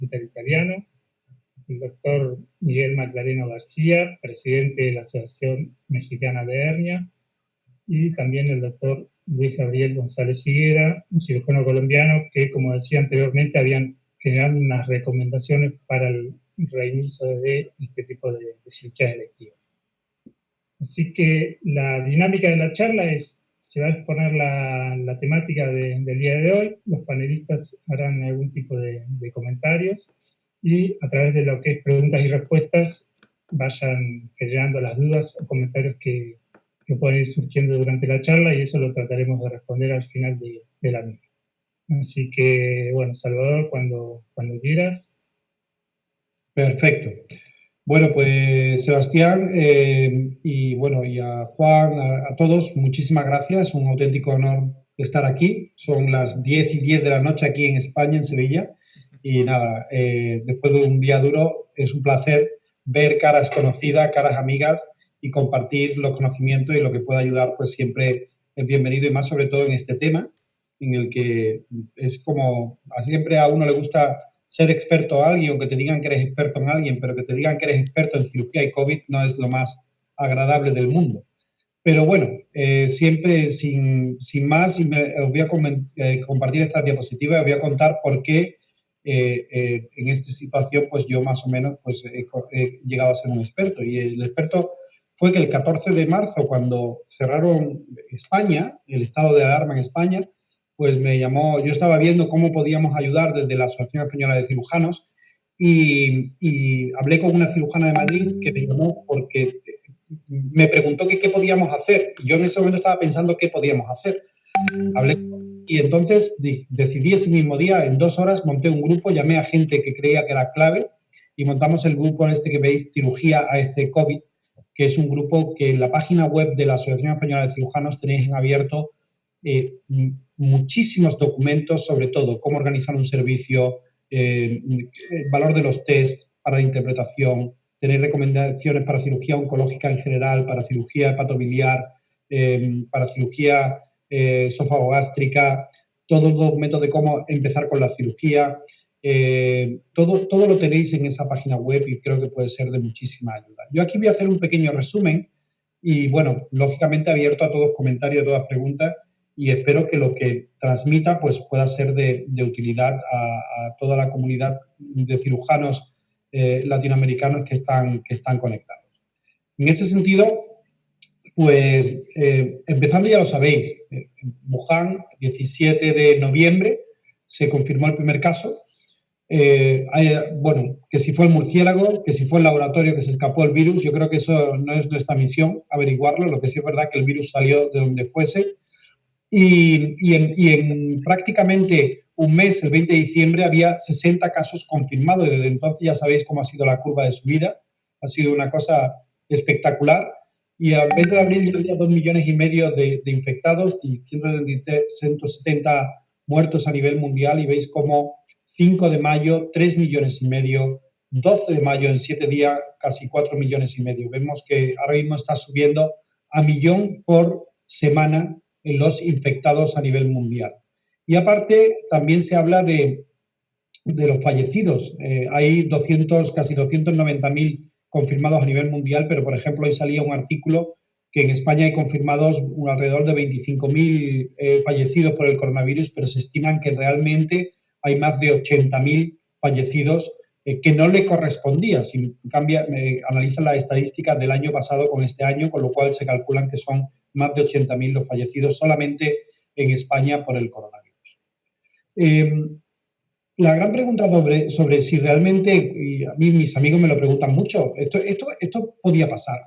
Hospital Italiano, el doctor Miguel Maclareno García, presidente de la Asociación Mexicana de Hernia, y también el doctor Luis Gabriel González Higuera, un cirujano colombiano que, como decía anteriormente, habían generado unas recomendaciones para el reinicio de este tipo de cirugía electiva. Así que la dinámica de la charla se va a exponer la temática del día de hoy, los panelistas harán algún tipo de comentarios y a través de lo que es preguntas y respuestas vayan generando las dudas o comentarios que pueden ir surgiendo durante la charla y eso lo trataremos de responder al final de la misma. Así que, bueno, Salvador, cuando quieras. Perfecto. Bueno, pues Sebastián y a Juan, a todos, muchísimas gracias. Es un auténtico honor estar aquí. Son las 10:10 de la noche aquí en España, en Sevilla. Y nada, después de un día duro, es un placer ver caras conocidas, caras amigas y compartir los conocimientos y lo que pueda ayudar, pues siempre es bienvenido y más sobre todo en este tema, en el que es como, siempre a uno le gusta ser experto en alguien o que te digan que eres experto en alguien, pero que te digan que eres experto en cirugía y COVID no es lo más agradable del mundo. Pero bueno, siempre sin más, os voy a compartir esta diapositiva, os voy a contar por qué en esta situación pues yo más o menos pues he llegado a ser un experto. Y el experto fue que el 14 de marzo, cuando cerraron España, el estado de alarma en España, pues me llamó, yo estaba viendo cómo podíamos ayudar desde la Asociación Española de Cirujanos y hablé con una cirujana de Madrid que me llamó porque me preguntó qué podíamos hacer. Y yo en ese momento estaba pensando qué podíamos hacer. Hablé y entonces decidí ese mismo día, en 2 horas, monté un grupo, llamé a gente que creía que era clave y montamos el grupo este que veis, Cirugía AEC COVID, que es un grupo que en la página web de la Asociación Española de Cirujanos tenéis en abierto muchísimos documentos sobre todo cómo organizar un servicio, el valor de los test para la interpretación, tener recomendaciones para cirugía oncológica en general, para cirugía hepatobiliar, para cirugía esofagogástrica, todo el documento de cómo empezar con la cirugía. Todo lo tenéis en esa página web y creo que puede ser de muchísima ayuda. Yo aquí voy a hacer un pequeño resumen y, bueno, lógicamente abierto a todos comentarios, a todas preguntas y espero que lo que transmita pues pueda ser de utilidad a toda la comunidad de cirujanos latinoamericanos que están conectados. En este sentido, pues empezando ya lo sabéis, en Wuhan, 17 de noviembre, se confirmó el primer caso. Que si fue el murciélago, que si fue el laboratorio que se escapó el virus, yo creo que eso no es nuestra misión averiguarlo, lo que sí es verdad que el virus salió de donde fuese. Y en prácticamente un mes, el 20 de diciembre, había 60 casos confirmados. Y desde entonces ya sabéis cómo ha sido la curva de subida. Ha sido una cosa espectacular. Y al 20 de abril ya había 2,5 millones de infectados y 170 muertos a nivel mundial. Y veis cómo 5 de mayo, 3,5 millones, 12 de mayo, en 7 días, casi 4,5 millones. Vemos que ahora mismo está subiendo a 1 millón por semana en los infectados a nivel mundial. Y aparte, también se habla de los fallecidos. Hay casi 290.000 confirmados a nivel mundial, pero, por ejemplo, hoy salía un artículo que en España hay confirmados alrededor de 25.000 fallecidos por el coronavirus, pero se estiman que realmente hay más de 80.000 fallecidos que no le correspondía. Si analizan las estadísticas del año pasado con este año, con lo cual se calculan que son más de 80.000 los fallecidos solamente en España por el coronavirus. La gran pregunta sobre si realmente, y a mí mis amigos me lo preguntan mucho, esto podía pasar.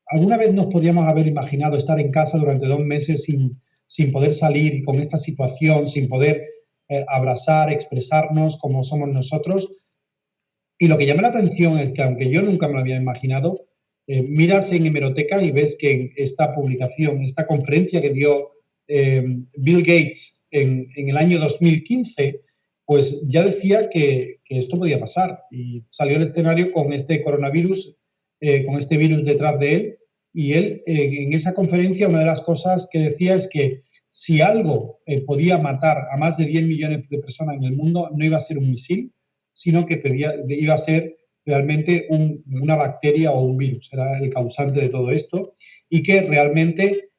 ¿Alguna vez nos podíamos haber imaginado estar en casa durante 2 meses sin poder salir y con esta situación, sin poder abrazar, expresarnos como somos nosotros? Y lo que llama la atención es que, aunque yo nunca me lo había imaginado, miras en hemeroteca y ves que en esta publicación, esta conferencia que dio Bill Gates en el año 2015, pues ya decía que esto podía pasar y salió al escenario con este coronavirus, con este virus detrás de él, y él en esa conferencia una de las cosas que decía es que si algo podía matar a más de 10 millones de personas en el mundo, no iba a ser un misil, sino que iba a ser realmente una bacteria o un virus, era el causante de todo esto, y que realmente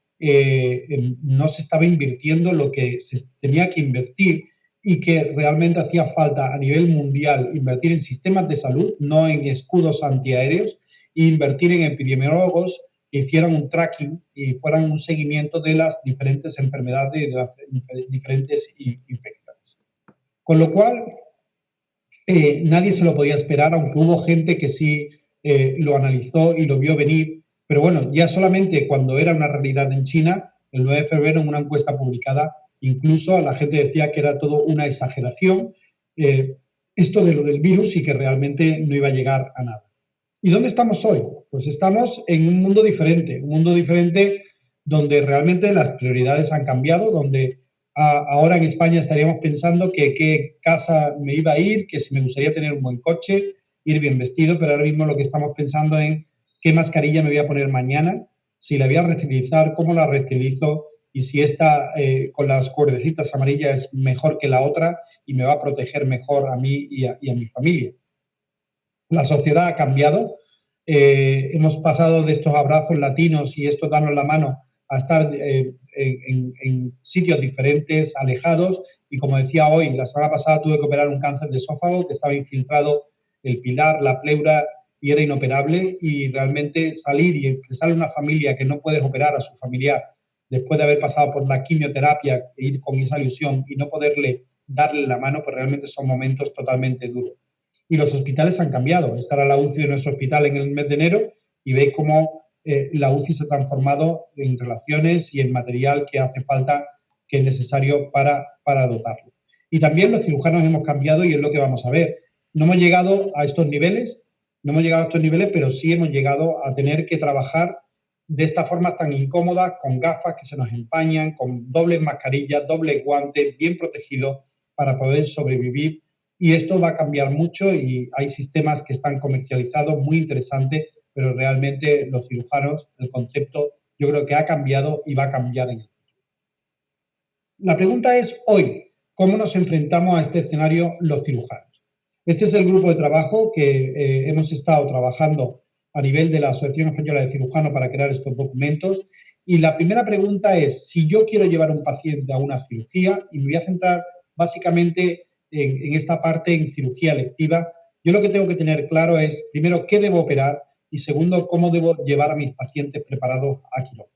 no se estaba invirtiendo lo que se tenía que invertir y que realmente hacía falta a nivel mundial invertir en sistemas de salud, no en escudos antiaéreos, e invertir en epidemiólogos que hicieran un tracking y fueran un seguimiento de las diferentes enfermedades, de las diferentes infecciones. Con lo cual, nadie se lo podía esperar, aunque hubo gente que sí lo analizó y lo vio venir. Pero bueno, ya solamente cuando era una realidad en China, el 9 de febrero, en una encuesta publicada, incluso la gente decía que era todo una exageración, esto de lo del virus y que realmente no iba a llegar a nada. ¿Y dónde estamos hoy? Pues estamos en un mundo diferente donde realmente las prioridades han cambiado, donde ahora en España estaríamos pensando que qué casa me iba a ir, que si me gustaría tener un buen coche, ir bien vestido, pero ahora mismo lo que estamos pensando en qué mascarilla me voy a poner mañana, si la voy a reutilizar, cómo la reutilizo y si esta con las cuerdecitas amarillas es mejor que la otra y me va a proteger mejor a mí y a mi familia. La sociedad ha cambiado, hemos pasado de estos abrazos latinos y estos darnos la mano a estar en sitios diferentes, alejados, y como decía hoy, la semana pasada tuve que operar un cáncer de esófago que estaba infiltrado el pilar, la pleura, y era inoperable, y realmente salir y expresarle a una familia que no puedes operar a su familiar después de haber pasado por la quimioterapia e ir con esa ilusión y no poderle darle la mano, pues realmente son momentos totalmente duros. Y los hospitales han cambiado. Estará la UCI de nuestro hospital en el mes de enero y veis cómo la UCI se ha transformado en relaciones y en material que hace falta, que es necesario para dotarlo. Y también los cirujanos hemos cambiado y es lo que vamos a ver. No hemos llegado a estos niveles, pero sí hemos llegado a tener que trabajar de esta forma tan incómoda, con gafas que se nos empañan, con dobles mascarillas, dobles guantes, bien protegidos para poder sobrevivir. Y esto va a cambiar mucho y hay sistemas que están comercializados muy interesantes, pero realmente los cirujanos, el concepto, yo creo que ha cambiado y va a cambiar en el futuro. La pregunta es hoy, ¿cómo nos enfrentamos a este escenario los cirujanos? Este es el grupo de trabajo que hemos estado trabajando a nivel de la Asociación Española de Cirujanos para crear estos documentos. Y la primera pregunta es, si yo quiero llevar a un paciente a una cirugía, y me voy a centrar básicamente en esta parte en cirugía electiva, yo lo que tengo que tener claro es, primero, qué debo operar y segundo, cómo debo llevar a mis pacientes preparados a quirófano.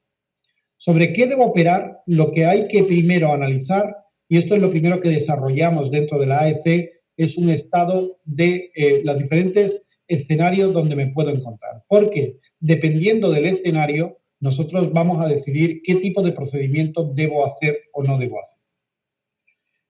Sobre qué debo operar, lo que hay que primero analizar, y esto es lo primero que desarrollamos dentro de la AEC, es un estado de los diferentes escenarios donde me puedo encontrar. Porque dependiendo del escenario, nosotros vamos a decidir qué tipo de procedimiento debo hacer o no debo hacer.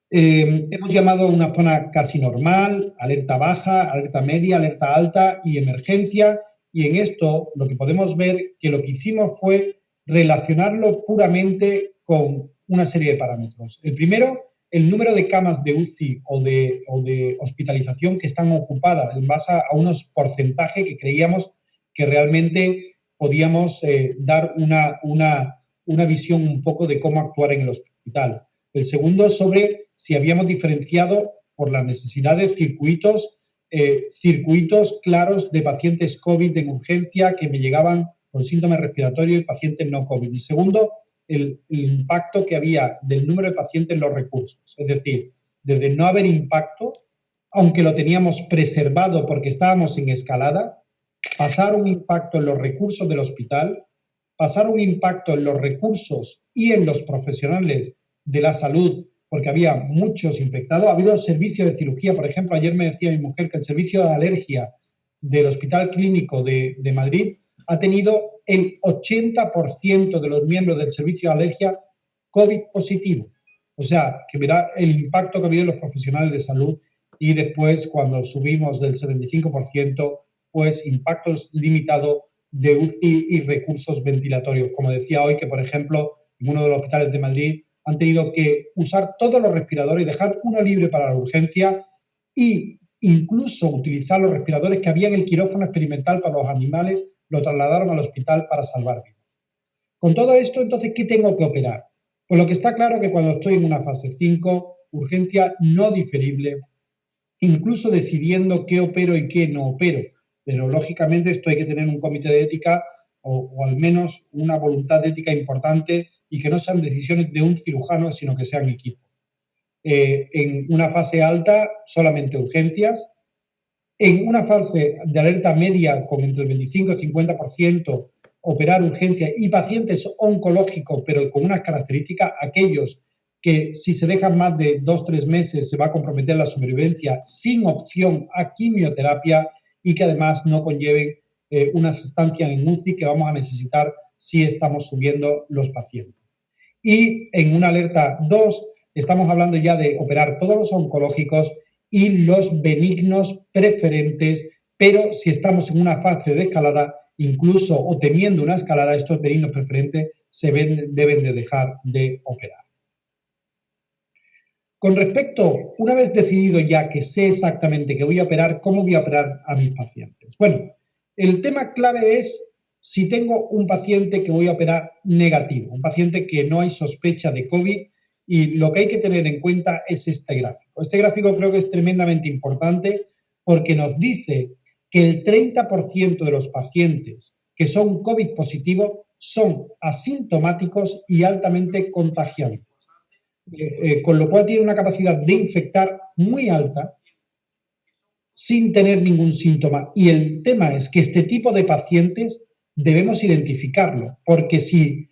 Hemos llamado a una zona casi normal, alerta baja, alerta media, alerta alta y emergencia. Y en esto lo que podemos ver que lo que hicimos fue relacionarlo puramente con una serie de parámetros. El primero, el número de camas de UCI o de hospitalización que están ocupadas en base a unos porcentajes que creíamos que realmente podíamos dar una visión un poco de cómo actuar en el hospital. El segundo, sobre si habíamos diferenciado por las necesidades circuitos claros de pacientes COVID en urgencia que me llegaban con síntomas respiratorios y pacientes no COVID. Y segundo, el impacto que había del número de pacientes en los recursos. Es decir, desde no haber impacto, aunque lo teníamos preservado porque estábamos en escalada, pasar un impacto en los recursos del hospital, pasar un impacto en los recursos y en los profesionales de la salud, porque había muchos infectados. Ha habido servicios de cirugía, por ejemplo, ayer me decía mi mujer que el servicio de alergia del Hospital Clínico de Madrid ha tenido el 80% de los miembros del servicio de alergia COVID positivo. O sea, que verá el impacto que ha habido en los profesionales de salud, y después cuando subimos del 75%, pues impactos limitados de UCI y recursos ventilatorios. Como decía hoy que, por ejemplo, en uno de los hospitales de Madrid han tenido que usar todos los respiradores y dejar uno libre para la urgencia, e incluso utilizar los respiradores que había en el quirófano experimental para los animales, lo trasladaron al hospital para salvar vidas. Con todo esto, entonces, ¿qué tengo que operar? Pues lo que está claro es que cuando estoy en una fase 5, urgencia no diferible, incluso decidiendo qué opero y qué no opero. Pero lógicamente esto hay que tener un comité de ética o al menos una voluntad de ética importante y que no sean decisiones de un cirujano, sino que sean equipo. En una fase alta, solamente urgencias. En una fase de alerta media, con entre el 25 y el 50%, operar urgencias y pacientes oncológicos, pero con unas características, aquellos que si se dejan más de 2 o 3 meses se va a comprometer la supervivencia sin opción a quimioterapia y que además no conlleven una estancia en UCI que vamos a necesitar si estamos subiendo los pacientes. Y en una alerta 2 estamos hablando ya de operar todos los oncológicos y los benignos preferentes, pero si estamos en una fase de escalada, incluso o temiendo una escalada, estos benignos preferentes deben de dejar de operar. Con respecto, una vez decidido ya que sé exactamente que voy a operar, ¿cómo voy a operar a mis pacientes? Bueno, el tema clave es si tengo un paciente que voy a operar negativo, un paciente que no hay sospecha de COVID, y lo que hay que tener en cuenta es este gráfico. Este gráfico creo que es tremendamente importante porque nos dice que el 30% de los pacientes que son COVID positivos son asintomáticos y altamente contagiantes. Con lo cual tiene una capacidad de infectar muy alta sin tener ningún síntoma. Y el tema es que este tipo de pacientes debemos identificarlo, porque si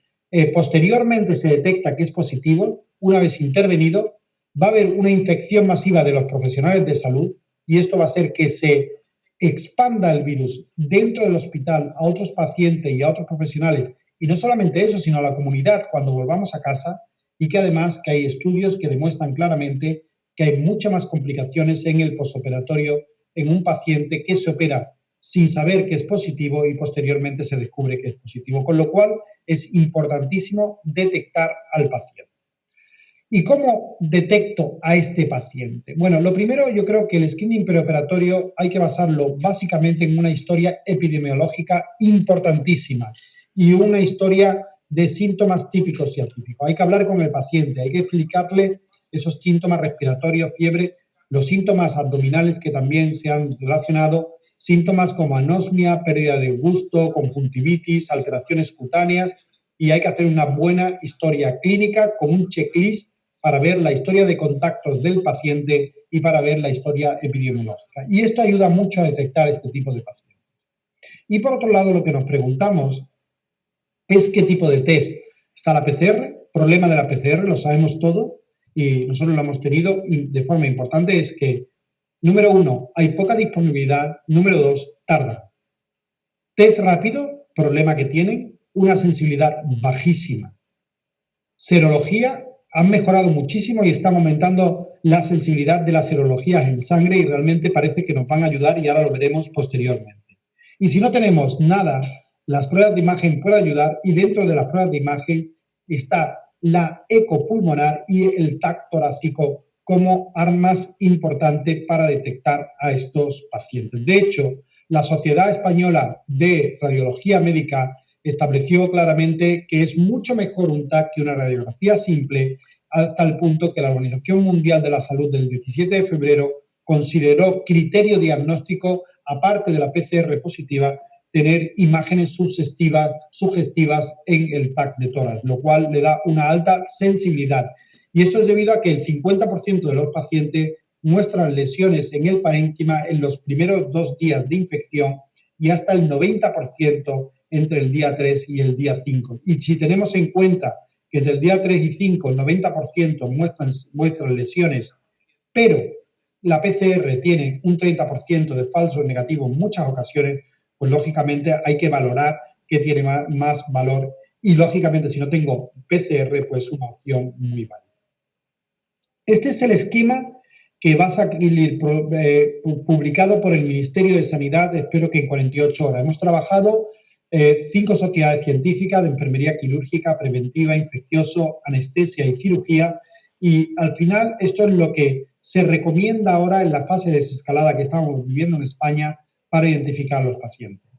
posteriormente se detecta que es positivo, una vez intervenido, va a haber una infección masiva de los profesionales de salud y esto va a hacer que se expanda el virus dentro del hospital a otros pacientes y a otros profesionales. Y no solamente eso, sino a la comunidad cuando volvamos a casa, y que además que hay estudios que demuestran claramente que hay muchas más complicaciones en el posoperatorio en un paciente que se opera sin saber que es positivo y posteriormente se descubre que es positivo, con lo cual es importantísimo detectar al paciente. ¿Y cómo detecto a este paciente? Bueno, lo primero, yo creo que el screening preoperatorio hay que basarlo básicamente en una historia epidemiológica importantísima y una historia de síntomas típicos y atípicos. Hay que hablar con el paciente, hay que explicarle esos síntomas respiratorios, fiebre, los síntomas abdominales que también se han relacionado, síntomas como anosmia, pérdida de gusto, conjuntivitis, alteraciones cutáneas, y hay que hacer una buena historia clínica con un checklist para ver la historia de contactos del paciente y para ver la historia epidemiológica. Y esto ayuda mucho a detectar este tipo de pacientes. Y por otro lado, lo que nos preguntamos es qué tipo de test. Está la PCR, problema de la PCR, lo sabemos todo y nosotros lo hemos tenido y de forma importante es que, número 1, hay poca disponibilidad, número 2, tarda. Test rápido, problema que tienen, una sensibilidad bajísima. Serología, han mejorado muchísimo y están aumentando la sensibilidad de las serologías en sangre y realmente parece que nos van a ayudar y ahora lo veremos posteriormente. Y si no tenemos nada, las pruebas de imagen pueden ayudar y dentro de las pruebas de imagen está la ecopulmonar y el TAC torácico como armas importantes para detectar a estos pacientes. De hecho, la Sociedad Española de Radiología Médica estableció claramente que es mucho mejor un TAC que una radiografía simple, hasta el punto que la Organización Mundial de la Salud del 17 de febrero consideró criterio diagnóstico, aparte de la PCR positiva, tener imágenes sugestivas en el TAC de tórax, lo cual le da una alta sensibilidad. Y esto es debido a que el 50% de los pacientes muestran lesiones en el parénquima en los primeros 2 días de infección y hasta el 90% entre el día 3 y el día 5. Y si tenemos en cuenta que entre el día 3 y 5 el 90% muestran lesiones, pero la PCR tiene un 30% de falso negativo en muchas ocasiones, pues lógicamente hay que valorar qué tiene más valor y lógicamente si no tengo PCR, pues una opción muy válida. Este es el esquema que va a salir publicado por el Ministerio de Sanidad, espero que en 48 horas. Hemos trabajado 5 sociedades científicas de enfermería quirúrgica, preventiva, infeccioso, anestesia y cirugía, y al final esto es lo que se recomienda ahora en la fase de desescalada que estamos viviendo en España para identificar a los pacientes.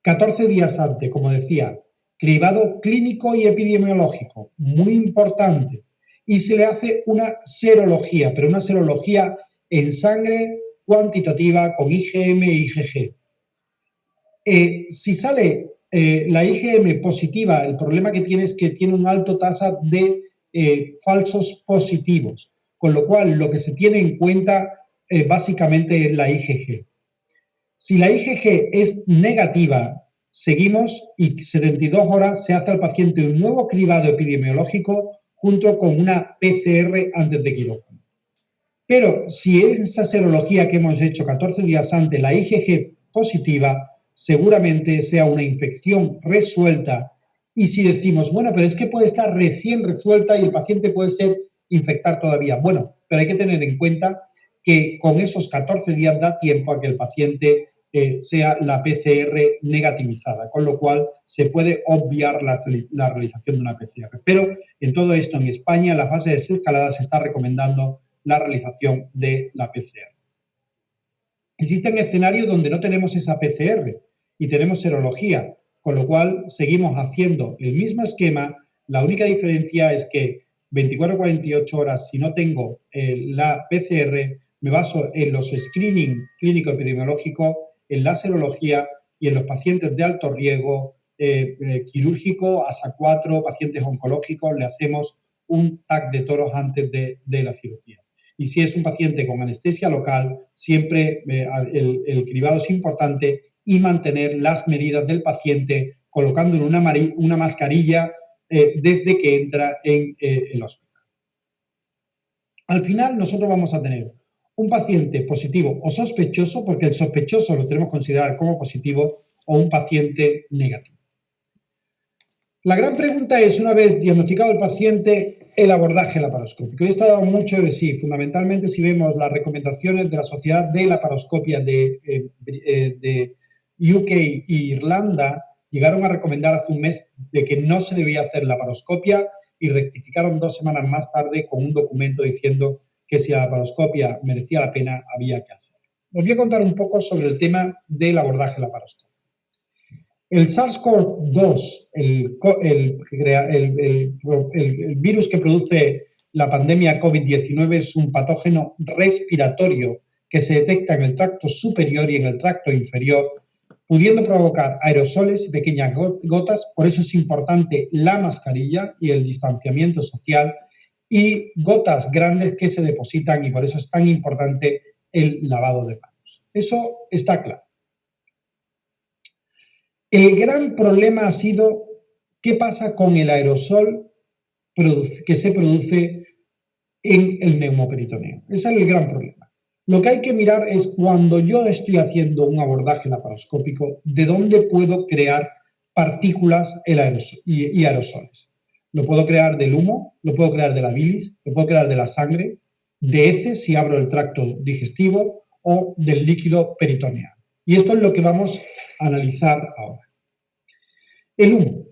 14 días antes, como decía, cribado clínico y epidemiológico, muy importante, y se le hace una serología, pero una serología en sangre cuantitativa con IgM e IgG. Si sale la IgM positiva, el problema que tiene es que tiene una alta tasa de falsos positivos, con lo cual lo que se tiene en cuenta básicamente es la IgG. Si la IgG es negativa, seguimos y 72 horas se hace al paciente un nuevo cribado epidemiológico junto con una PCR antes de quirófano. Pero si esa serología que hemos hecho 14 días antes, la IgG positiva, seguramente sea una infección resuelta. Y si decimos, bueno, pero es que puede estar recién resuelta y el paciente puede ser infectar todavía. Bueno, pero hay que tener en cuenta que con esos 14 días da tiempo a que el paciente sea la PCR negativizada, con lo cual se puede obviar la realización de una PCR. Pero en todo esto, en España, en la fase de desescalada se está recomendando la realización de la PCR. Existen escenarios donde no tenemos esa PCR y tenemos serología, con lo cual seguimos haciendo el mismo esquema. La única diferencia es que 24 o 48 horas, si no tengo la PCR, me baso en los screening clínico-epidemiológico, en la serología y en los pacientes de alto riesgo quirúrgico, ASA4, pacientes oncológicos, le hacemos un TAC de toros antes de la cirugía. Y si es un paciente con anestesia local, siempre el cribado es importante y mantener las medidas del paciente colocándole una mascarilla desde que entra en el hospital. Al final, nosotros vamos a tener un paciente positivo o sospechoso, porque el sospechoso lo tenemos que considerar como positivo, o un paciente negativo. La gran pregunta es, una vez diagnosticado el paciente, el abordaje laparoscópico. Esto ha dado mucho de sí, fundamentalmente si vemos las recomendaciones de la Sociedad de Laparoscopia de UK e Irlanda, llegaron a recomendar hace un mes de que no se debía hacer laparoscopia y rectificaron 2 semanas más tarde con un documento diciendo que si la laparoscopia merecía la pena, había que hacerlo. Os voy a contar un poco sobre el tema del abordaje laparoscópico. El SARS-CoV-2, el virus que produce la pandemia COVID-19, es un patógeno respiratorio que se detecta en el tracto superior y en el tracto inferior, pudiendo provocar aerosoles y pequeñas gotas. Por eso es importante la mascarilla y el distanciamiento social, y gotas grandes que se depositan, y por eso es tan importante el lavado de manos. Eso está claro. El gran problema ha sido qué pasa con el aerosol que se produce en el neumoperitoneo. Ese es el gran problema. Lo que hay que mirar es, cuando yo estoy haciendo un abordaje laparoscópico, de dónde puedo crear partículas y aerosoles. Lo puedo crear del humo, lo puedo crear de la bilis, lo puedo crear de la sangre, de heces si abro el tracto digestivo, o del líquido peritoneal. Y esto es lo que vamos a analizar ahora. El humo.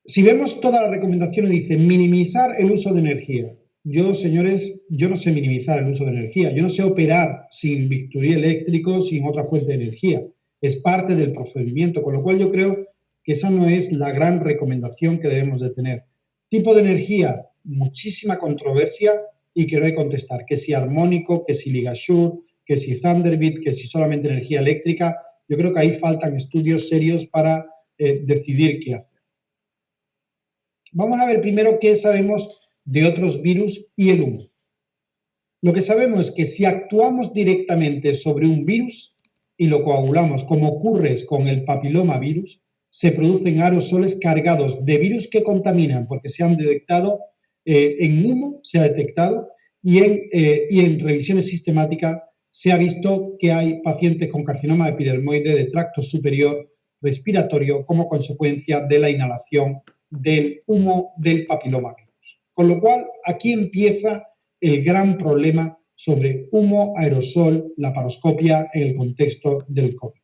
Si vemos todas las recomendaciones, dice minimizar el uso de energía. Yo, señores, yo no sé minimizar el uso de energía. Yo no sé operar sin bisturí eléctrico, sin otra fuente de energía. Es parte del procedimiento, con lo cual yo creo que esa no es la gran recomendación que debemos de tener. Tipo de energía, muchísima controversia y que no hay que contestar. Que si armónico, que si Ligashur, que si Thunderbird, que si solamente energía eléctrica. Yo creo que ahí faltan estudios serios para decidir qué hacer. Vamos a ver primero qué sabemos de otros virus y el humo. Lo que sabemos es que si actuamos directamente sobre un virus y lo coagulamos, como ocurre con el papilomavirus, se producen aerosoles cargados de virus que contaminan, porque se han detectado en humo, se ha detectado, y en revisiones sistemáticas se ha visto que hay pacientes con carcinoma epidermoide de tracto superior respiratorio como consecuencia de la inhalación del humo del papilomavirus. Con lo cual, aquí empieza el gran problema sobre humo, aerosol, laparoscopia en el contexto del COVID.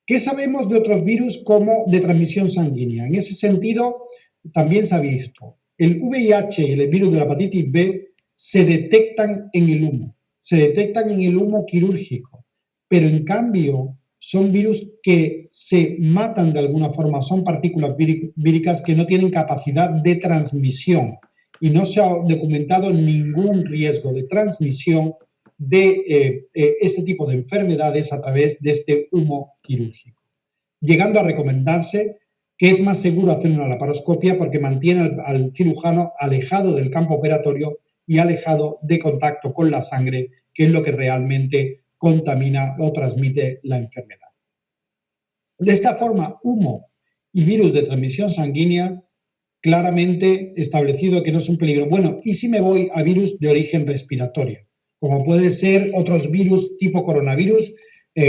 ¿Qué sabemos de otros virus como de transmisión sanguínea? En ese sentido, también se ha visto. El VIH y el virus de la hepatitis B se detectan en el humo. Se detectan en el humo quirúrgico, pero en cambio son virus que se matan de alguna forma, son partículas víricas que no tienen capacidad de transmisión y no se ha documentado ningún riesgo de transmisión de este tipo de enfermedades a través de este humo quirúrgico, llegando a recomendarse que es más seguro hacer una laparoscopia porque mantiene al cirujano alejado del campo operatorio y alejado de contacto con la sangre, que es lo que realmente contamina o transmite la enfermedad. De esta forma, humo y virus de transmisión sanguínea claramente establecido que no es un peligro. Bueno, ¿y si me voy a virus de origen respiratorio? Como puede ser otros virus tipo coronavirus,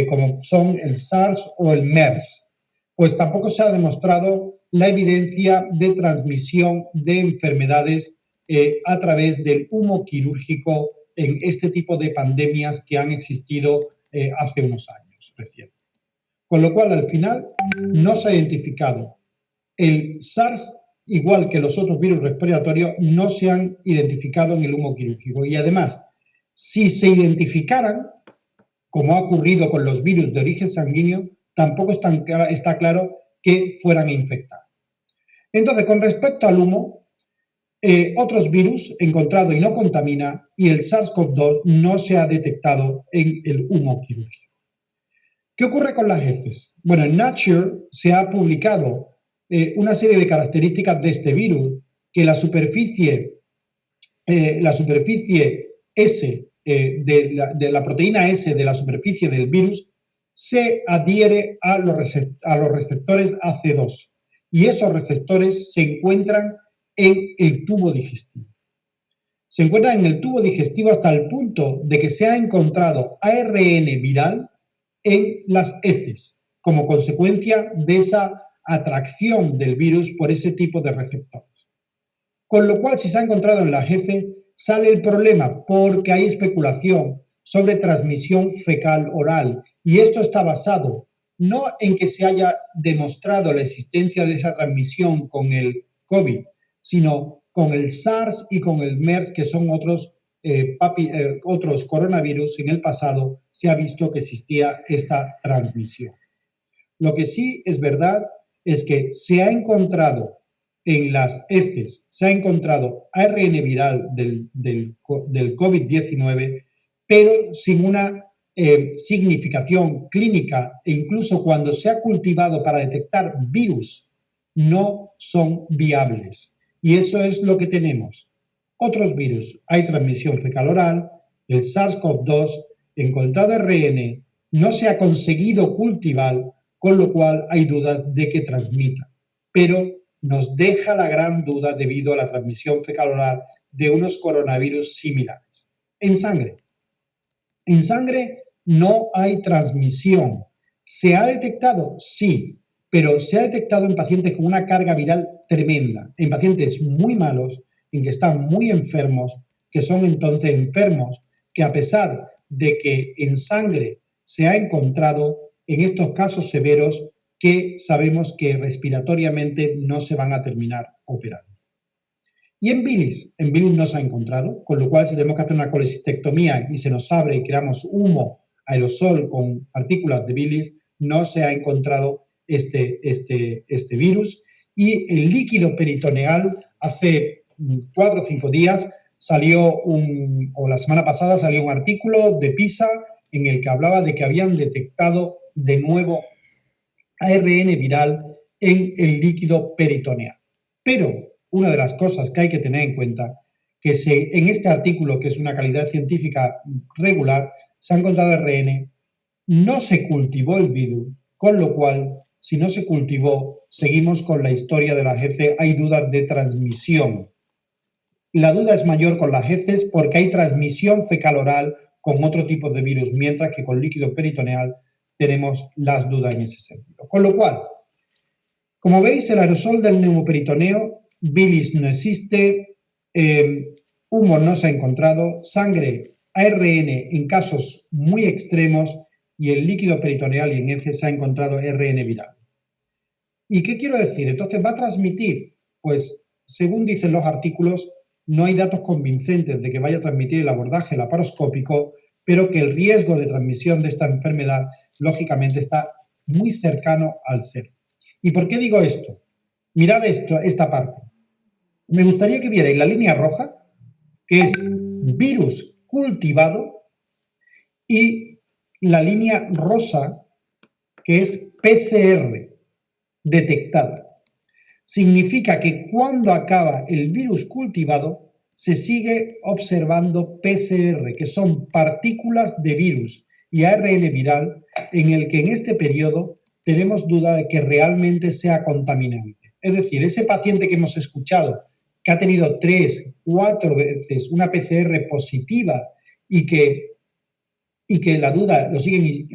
como son el SARS o el MERS. Pues tampoco se ha demostrado la evidencia de transmisión de enfermedades a través del humo quirúrgico en este tipo de pandemias que han existido hace unos años recientes. Con lo cual, al final, no se ha identificado el SARS, igual que los otros virus respiratorios, no se han identificado en el humo quirúrgico. Y además, si se identificaran, como ha ocurrido con los virus de origen sanguíneo, tampoco está claro que fueran a infectar. Entonces, con respecto al humo, otros virus encontrados y no contamina, y el SARS-CoV-2 no se ha detectado en el humo quirúrgico. ¿Qué ocurre con las heces? Bueno, en Nature se ha publicado una serie de características de este virus, que la superficie S de la proteína S de la superficie del virus se adhiere a los receptores AC2 y esos receptores se encuentran en el tubo digestivo. Se encuentran en el tubo digestivo hasta el punto de que se ha encontrado ARN viral en las heces como consecuencia de esa atracción del virus por ese tipo de receptores. Con lo cual, si se ha encontrado en las heces, sale el problema porque hay especulación sobre transmisión fecal oral y esto está basado no en que se haya demostrado la existencia de esa transmisión con el COVID, sino con el SARS y con el MERS, que son otros coronavirus. En el pasado se ha visto que existía esta transmisión. Lo que sí es verdad es que se ha encontrado en las heces, se ha encontrado ARN viral del COVID-19, pero sin una significación clínica, e incluso cuando se ha cultivado para detectar virus, no son viables. Y eso es lo que tenemos. Otros virus, hay transmisión fecal oral, el SARS-CoV-2, encontrado ARN, no se ha conseguido cultivar, con lo cual hay dudas de que transmita. Pero nos deja la gran duda debido a la transmisión fecal oral de unos coronavirus similares. En sangre. En sangre no hay transmisión. ¿Se ha detectado? Sí, pero se ha detectado en pacientes con una carga viral tremenda, en pacientes muy malos, en que están muy enfermos, que son entonces enfermos, que a pesar de que en sangre se ha encontrado, en estos casos severos, que sabemos que respiratoriamente no se van a terminar operando. Y en bilis no se ha encontrado, con lo cual si tenemos que hacer una colecistectomía y se nos abre y creamos humo aerosol con partículas de bilis, no se ha encontrado este virus. Y el líquido peritoneal, hace 4 o 5 días o la semana pasada salió un artículo de PISA en el que hablaba de que habían detectado de nuevo ARN viral en el líquido peritoneal. Pero una de las cosas que hay que tener en cuenta, que en este artículo, que es una calidad científica regular, se ha encontrado ARN, no se cultivó el virus, con lo cual, si no se cultivó, seguimos con la historia de las heces, hay dudas de transmisión. La duda es mayor con las heces porque hay transmisión fecal oral con otro tipo de virus, mientras que con líquido peritoneal tenemos las dudas en ese sentido. Con lo cual, como veis, el aerosol del neumoperitoneo, bilis no existe, humo no se ha encontrado, sangre, ARN en casos muy extremos y el líquido peritoneal y en heces se ha encontrado ARN viral. ¿Y qué quiero decir? Entonces, ¿va a transmitir? Pues, según dicen los artículos, no hay datos convincentes de que vaya a transmitir el abordaje laparoscópico, pero que el riesgo de transmisión de esta enfermedad, lógicamente, está muy cercano al cero. ¿Y por qué digo esto? Mirad esta parte. Me gustaría que vierais la línea roja, que es virus cultivado, y la línea rosa, que es PCR, detectada. Significa que cuando acaba el virus cultivado, se sigue observando PCR, que son partículas de virus y ARN viral, en el que en este periodo tenemos duda de que realmente sea contaminante. Es decir, ese paciente que hemos escuchado, que ha tenido 3, 4 veces una PCR positiva y que la duda lo siguen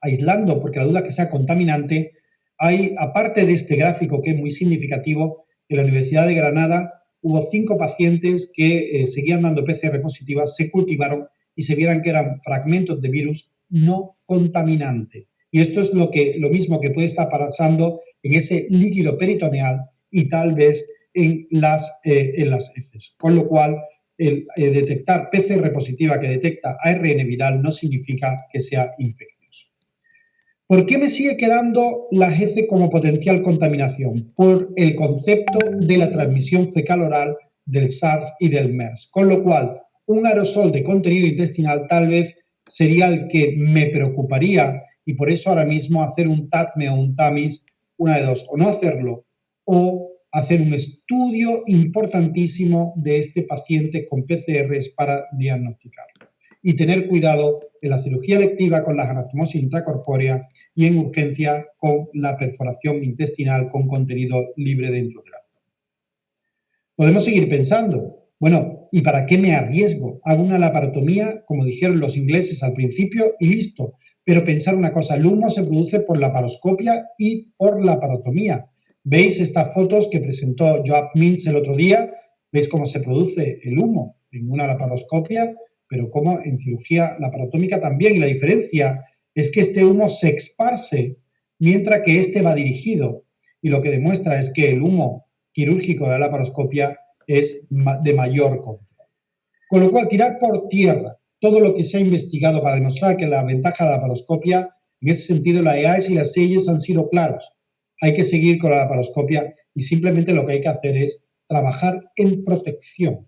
aislando porque la duda que sea contaminante, hay, aparte de este gráfico que es muy significativo, en la Universidad de Granada hubo 5 pacientes que seguían dando PCR positivas, se cultivaron y se vieran que eran fragmentos de virus no contaminante. Y esto es lo mismo que puede estar pasando en ese líquido peritoneal y tal vez en las heces. Con lo cual, el detectar PCR positiva que detecta ARN viral no significa que sea infeccioso. ¿Por qué me sigue quedando la heces como potencial contaminación? Por el concepto de la transmisión fecal-oral del SARS y del MERS. Con lo cual, un aerosol de contenido intestinal tal vez sería el que me preocuparía y por eso ahora mismo hacer un TATME o un TAMIS, una de dos, o no hacerlo, o hacer un estudio importantísimo de este paciente con PCRs para diagnosticarlo. Y tener cuidado en la cirugía electiva con la anastomosis intracorpórea y en urgencia con la perforación intestinal con contenido libre dentro del abdomen. Podemos seguir pensando, bueno, ¿y para qué me arriesgo? Hago una laparotomía, como dijeron los ingleses al principio, y listo. Pero pensar una cosa, el humo se produce por laparoscopia y por laparotomía. ¿Veis estas fotos que presentó Joab Mintz el otro día? ¿Veis cómo se produce el humo en una laparoscopia? Pero como en cirugía laparotómica también. Y la diferencia es que este humo se esparce mientras que este va dirigido. Y lo que demuestra es que el humo quirúrgico de la laparoscopia es de mayor control. Con lo cual, tirar por tierra todo lo que se ha investigado para demostrar que la ventaja de la laparoscopia, en ese sentido, la EAES y las SEIES han sido claros. Hay que seguir con la laparoscopia y simplemente lo que hay que hacer es trabajar en protección.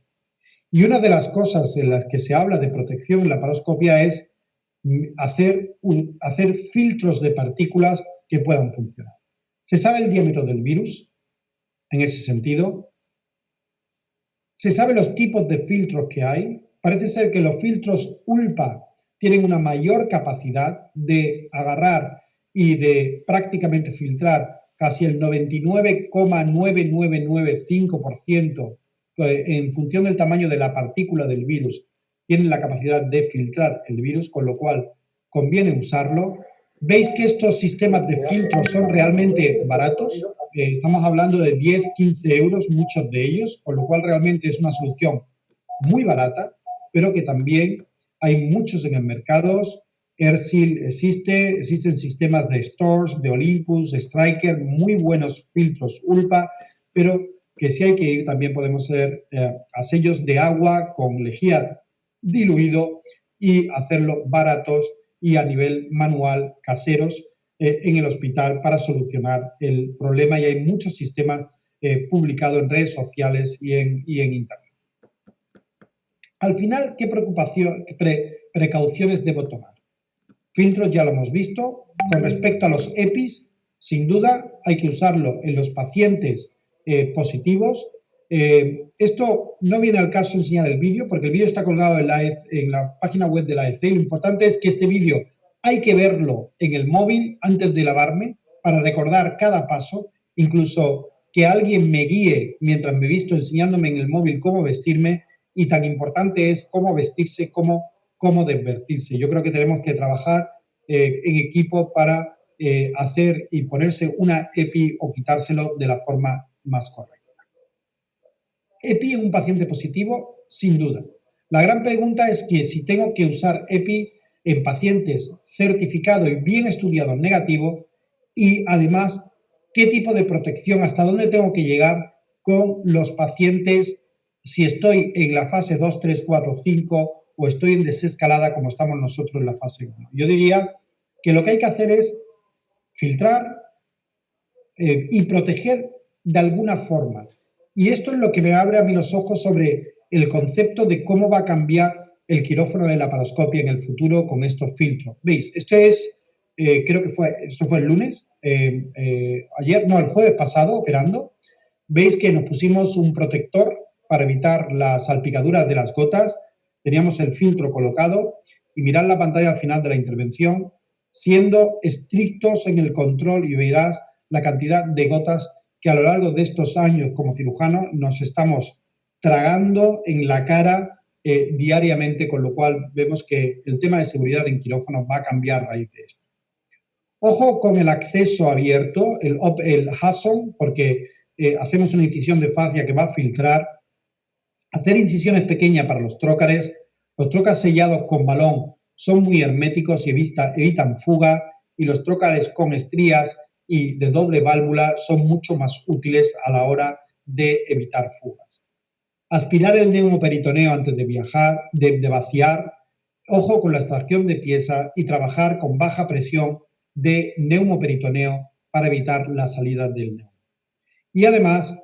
Y una de las cosas en las que se habla de protección en la laparoscopia es hacer filtros de partículas que puedan funcionar. ¿Se sabe el diámetro del virus? En ese sentido, ¿se sabe los tipos de filtros que hay? Parece ser que los filtros ULPA tienen una mayor capacidad de agarrar y de prácticamente filtrar casi el 99,9995% en función del tamaño de la partícula del virus. Tienen la capacidad de filtrar el virus, con lo cual conviene usarlo. ¿Veis que estos sistemas de filtros son realmente baratos? Estamos hablando de 10, 15 euros, muchos de ellos, con lo cual realmente es una solución muy barata, pero que también hay muchos en el mercado. Airseal existen sistemas de Stores, de Olympus, de Striker, muy buenos filtros ULPA, pero que si hay que ir también podemos ser a sellos de agua con lejía diluido y hacerlo baratos y a nivel manual, caseros, en el hospital para solucionar el problema y hay muchos sistemas publicados en redes sociales y en internet. Al final, ¿qué precauciones debo tomar? Filtros ya lo hemos visto. Con respecto a los EPIs, sin duda hay que usarlo en los pacientes positivos. Esto no viene al caso enseñar el vídeo porque el vídeo está colgado en la página web de la AEC. Lo importante es que este vídeo hay que verlo en el móvil antes de lavarme para recordar cada paso, incluso que alguien me guíe mientras me visto enseñándome en el móvil cómo vestirme y tan importante es cómo vestirse, cómo desvestirse. Yo creo que tenemos que trabajar en equipo para hacer y ponerse una EPI o quitárselo de la forma más correcta. EPI en un paciente positivo, sin duda. La gran pregunta es que si tengo que usar EPI en pacientes certificados y bien estudiados negativos y además qué tipo de protección, hasta dónde tengo que llegar con los pacientes si estoy en la fase 2, 3, 4, 5 o estoy en desescalada como estamos nosotros en la fase 1. Yo diría que lo que hay que hacer es filtrar y proteger de alguna forma. Y esto es lo que me abre a mí los ojos sobre el concepto de cómo va a cambiar el quirófano de laparoscopia en el futuro con estos filtros. ¿Veis? Esto fue el lunes, el jueves pasado operando. Veis que nos pusimos un protector para evitar las salpicaduras de las gotas. Teníamos el filtro colocado y mirad la pantalla al final de la intervención, siendo estrictos en el control y verás la cantidad de gotas que a lo largo de estos años como cirujano nos estamos tragando en la cara diariamente, con lo cual vemos que el tema de seguridad en quirófanos va a cambiar a raíz de esto. Ojo con el acceso abierto, el HASON, porque hacemos una incisión de fascia que va a filtrar. Hacer incisiones pequeñas para los trócares. Los trócares sellados con balón son muy herméticos y evitan fuga, y los trócares con estrías y de doble válvula son mucho más útiles a la hora de evitar fugas. Aspirar el neumoperitoneo antes de vaciar. Ojo con la extracción de pieza y trabajar con baja presión de neumoperitoneo para evitar la salida del neumo. Y además,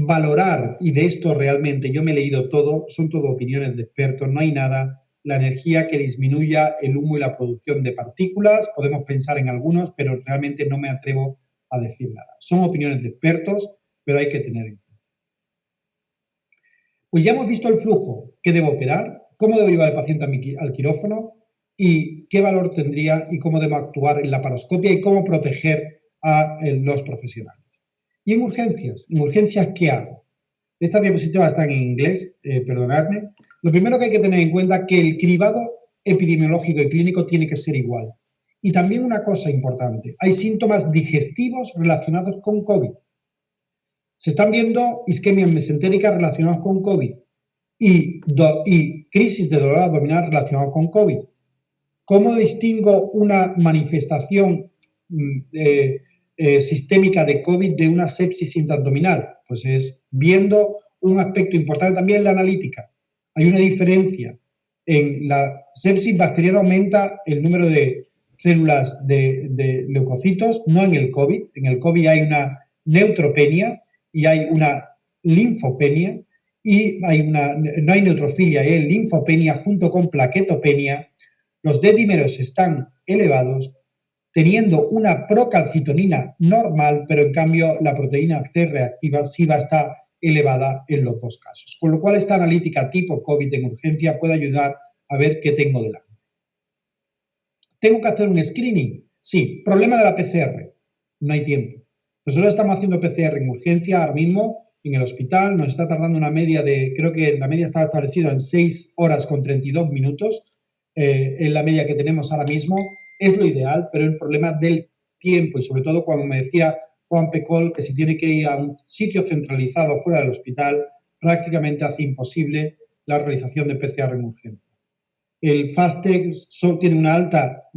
valorar, y de esto realmente yo me he leído todo, son todo opiniones de expertos, no hay nada, la energía que disminuya el humo y la producción de partículas, podemos pensar en algunos, pero realmente no me atrevo a decir nada. Son opiniones de expertos, pero hay que tener en cuenta. Pues ya hemos visto el flujo, qué debo operar, cómo debo llevar al paciente al quirófano y qué valor tendría y cómo debo actuar en la laparoscopia y cómo proteger a los profesionales. Y en urgencias, ¿qué hago? Estas diapositivas están en inglés, perdonadme. Lo primero que hay que tener en cuenta es que el cribado epidemiológico y clínico tiene que ser igual. Y también una cosa importante, hay síntomas digestivos relacionados con COVID. Se están viendo isquemias mesentéricas relacionadas con COVID y crisis de dolor abdominal relacionadas con COVID. ¿Cómo distingo una manifestación sistémica de COVID de una sepsis intraabdominal? Pues es viendo un aspecto importante también en la analítica. Hay una diferencia. En la sepsis bacteriana aumenta el número de células de leucocitos, no en el COVID. En el COVID hay una neutropenia y hay una linfopenia y no hay neutrofilia, hay linfopenia junto con plaquetopenia. Los D-dímeros están elevados, teniendo una procalcitonina normal, pero en cambio la proteína C reactiva sí va a estar elevada en los dos casos. Con lo cual esta analítica tipo COVID en urgencia puede ayudar a ver qué tengo delante. ¿Tengo que hacer un screening? Sí. ¿Problema de la PCR? No hay tiempo. Nosotros estamos haciendo PCR en urgencia ahora mismo en el hospital. Nos está tardando una media creo que la media estaba establecida en 6 horas con 32 minutos. Es la media que tenemos ahora mismo. Es lo ideal, pero el problema del tiempo, y sobre todo cuando me decía Juan Pecol que si tiene que ir a un sitio centralizado fuera del hospital, prácticamente hace imposible la realización de PCR en urgencia. El FASTEC tiene una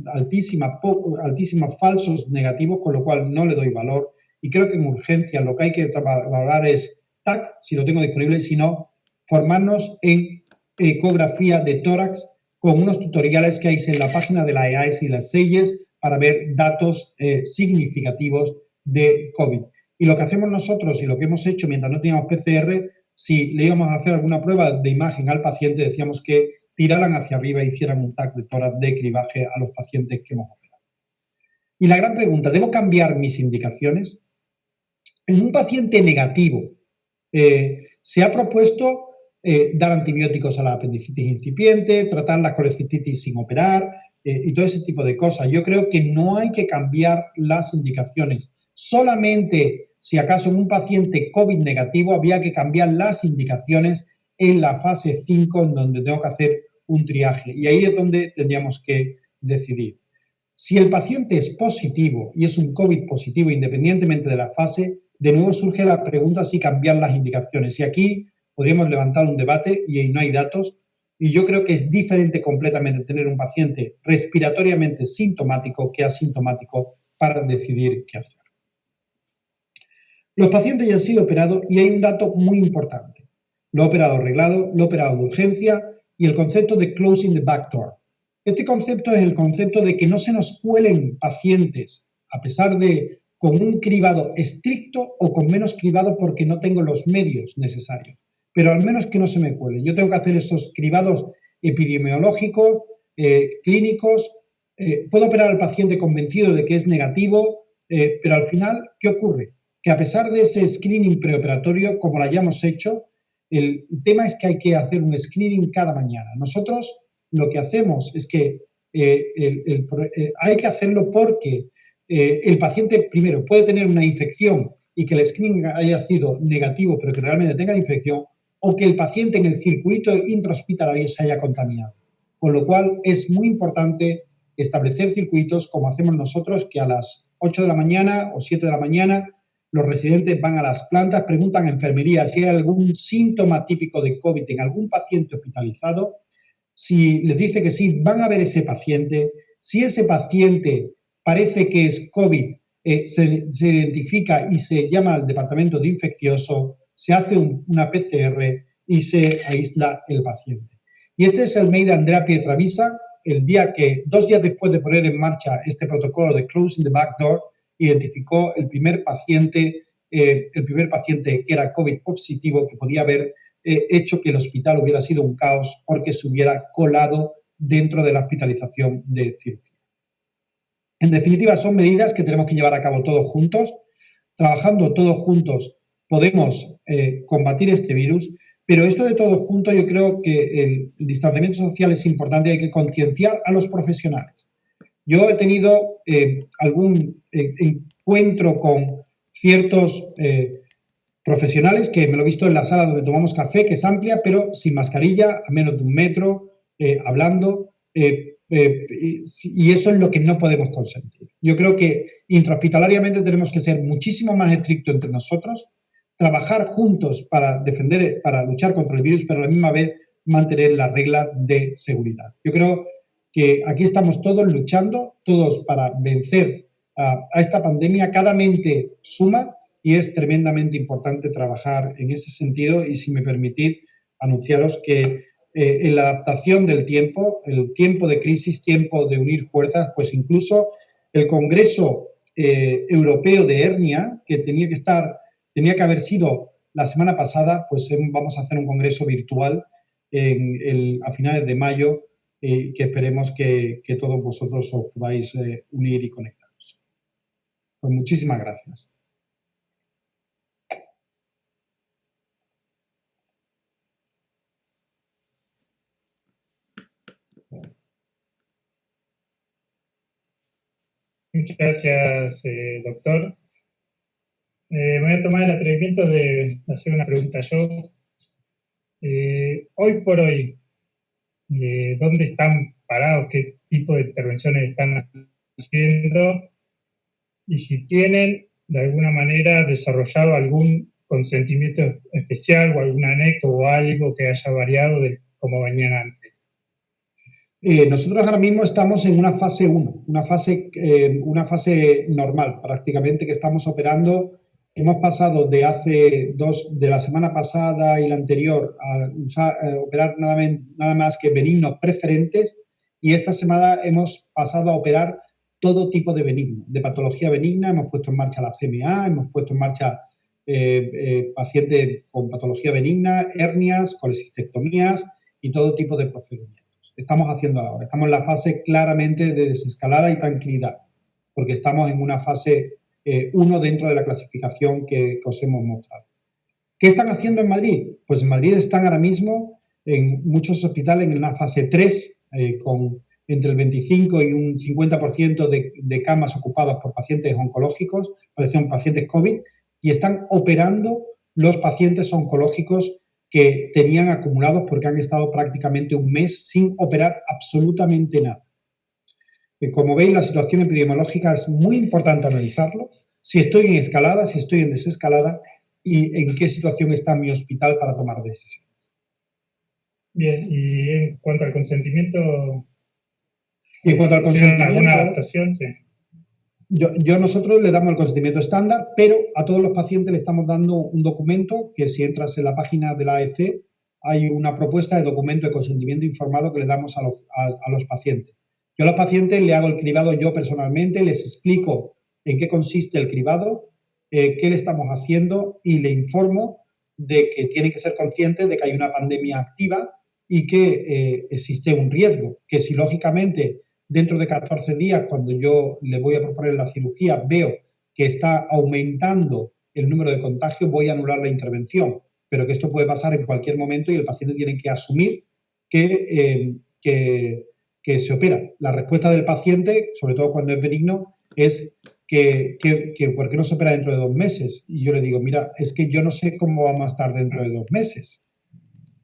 altísima falsos negativos, con lo cual no le doy valor. Y creo que en urgencia lo que hay que valorar es TAC, si lo tengo disponible, si no, formarnos en ecografía de tórax con unos tutoriales que hay en la página de la EAES y las SEIES para ver datos significativos de COVID. Y lo que hacemos nosotros y lo que hemos hecho mientras no teníamos PCR, si le íbamos a hacer alguna prueba de imagen al paciente, decíamos que tiraran hacia arriba e hicieran un TAC de tórax de cribaje a los pacientes que hemos operado. Y la gran pregunta, ¿debo cambiar mis indicaciones? En un paciente negativo se ha propuesto dar antibióticos a la apendicitis incipiente, tratar la colecistitis sin operar y todo ese tipo de cosas. Yo creo que no hay que cambiar las indicaciones. Solamente si acaso en un paciente COVID negativo había que cambiar las indicaciones en la fase 5, en donde tengo que hacer un triaje. Y ahí es donde tendríamos que decidir. Si el paciente es positivo y es un COVID positivo, independientemente de la fase, de nuevo surge la pregunta si cambiar las indicaciones. Y aquí podríamos levantar un debate y no hay datos. Y yo creo que es diferente completamente tener un paciente respiratoriamente sintomático que asintomático para decidir qué hacer. Los pacientes ya han sido operados y hay un dato muy importante. Lo he operado arreglado, lo he operado de urgencia y el concepto de closing the back door. Este concepto es el concepto de que no se nos cuelen pacientes, a pesar de con un cribado estricto o con menos cribado porque no tengo los medios necesarios, pero al menos que no se me cuelen. Yo tengo que hacer esos cribados epidemiológicos, clínicos. Puedo operar al paciente convencido de que es negativo, pero al final, ¿qué ocurre? Que a pesar de ese screening preoperatorio, como lo hayamos hecho, el tema es que hay que hacer un screening cada mañana. Nosotros lo que hacemos es que hay que hacerlo porque el paciente, primero, puede tener una infección y que el screening haya sido negativo, pero que realmente tenga la infección, o que el paciente en el circuito intrahospitalario se haya contaminado. Con lo cual, es muy importante establecer circuitos como hacemos nosotros, que a las 8 de la mañana o 7 de la mañana los residentes van a las plantas, preguntan a enfermería si hay algún síntoma típico de COVID en algún paciente hospitalizado. Si les dice que sí, van a ver ese paciente. Si ese paciente parece que es COVID, se identifica y se llama al departamento de infeccioso, se hace una PCR y se aísla el paciente. Y este es el mail de Andrea Pietravisa, el día que, 2 días después de poner en marcha este protocolo de Closing the Back Door, identificó el primer paciente que era COVID positivo, que podía haber hecho que el hospital hubiera sido un caos porque se hubiera colado dentro de la hospitalización de cirugía. En definitiva, son medidas que tenemos que llevar a cabo todos juntos. Trabajando todos juntos podemos combatir este virus, pero esto de todos juntos, yo creo que el distanciamiento social es importante y hay que concienciar a los profesionales. Yo he tenido algún encuentro con ciertos profesionales que me lo he visto en la sala donde tomamos café, que es amplia, pero sin mascarilla, a menos de 1 metro, hablando, y eso es lo que no podemos consentir. Yo creo que intrahospitalariamente tenemos que ser muchísimo más estrictos entre nosotros, trabajar juntos para luchar contra el virus, pero a la misma vez mantener las reglas de seguridad. Yo creo que aquí estamos todos luchando, todos para vencer a esta pandemia. Cada mente suma y es tremendamente importante trabajar en ese sentido. Y si me permitís, anunciaros que en la adaptación del tiempo, el tiempo de crisis, tiempo de unir fuerzas, pues incluso el Congreso Europeo de Hernia, que tenía que haber sido la semana pasada, pues vamos a hacer un congreso virtual a finales de mayo, que esperemos que todos vosotros os podáis unir y conectaros. Pues muchísimas gracias. Muchas gracias, doctor. Me voy a tomar el atrevimiento de hacer una pregunta yo. Hoy por hoy, ¿dónde están parados? ¿Qué tipo de intervenciones están haciendo? Y si tienen, de alguna manera, desarrollado algún consentimiento especial o algún anexo o algo que haya variado de cómo venían antes. Nosotros ahora mismo estamos en una fase 1, una fase normal prácticamente, que estamos operando. Hemos pasado de la semana pasada y la anterior a operar nada más que benignos preferentes, y esta semana hemos pasado a operar todo tipo de benigno, de patología benigna. Hemos puesto en marcha la CMA, hemos puesto en marcha pacientes con patología benigna, hernias, colecistectomías y todo tipo de procedimientos. Estamos haciendo ahora. Estamos en la fase claramente de desescalada y tranquilidad, porque estamos en una fase 1 dentro de la clasificación que os hemos mostrado. ¿Qué están haciendo en Madrid? Pues en Madrid están ahora mismo en muchos hospitales en una fase 3, con entre el 25 y un 50% de camas ocupadas por pacientes oncológicos, pacientes COVID, y están operando los pacientes oncológicos que tenían acumulados porque han estado prácticamente 1 mes sin operar absolutamente nada. Como veis, la situación epidemiológica es muy importante analizarlo, si estoy en escalada, si estoy en desescalada y en qué situación está mi hospital para tomar decisiones. Bien, y en cuanto al consentimiento... ¿Alguna adaptación? Sí. Nosotros le damos el consentimiento estándar, pero a todos los pacientes le estamos dando un documento que, si entras en la página de la AEC, hay una propuesta de documento de consentimiento informado que le damos a los pacientes. Yo a los pacientes le hago el cribado yo personalmente, les explico en qué consiste el cribado, qué le estamos haciendo, y le informo de que tienen que ser conscientes de que hay una pandemia activa y que existe un riesgo, que si lógicamente dentro de 14 días, cuando yo le voy a proponer la cirugía, veo que está aumentando el número de contagios, voy a anular la intervención, pero que esto puede pasar en cualquier momento y el paciente tiene que asumir que se opera. La respuesta del paciente, sobre todo cuando es benigno, es que ¿por qué no se opera dentro de 2 meses? Y yo le digo, mira, es que yo no sé cómo vamos a estar dentro de 2 meses.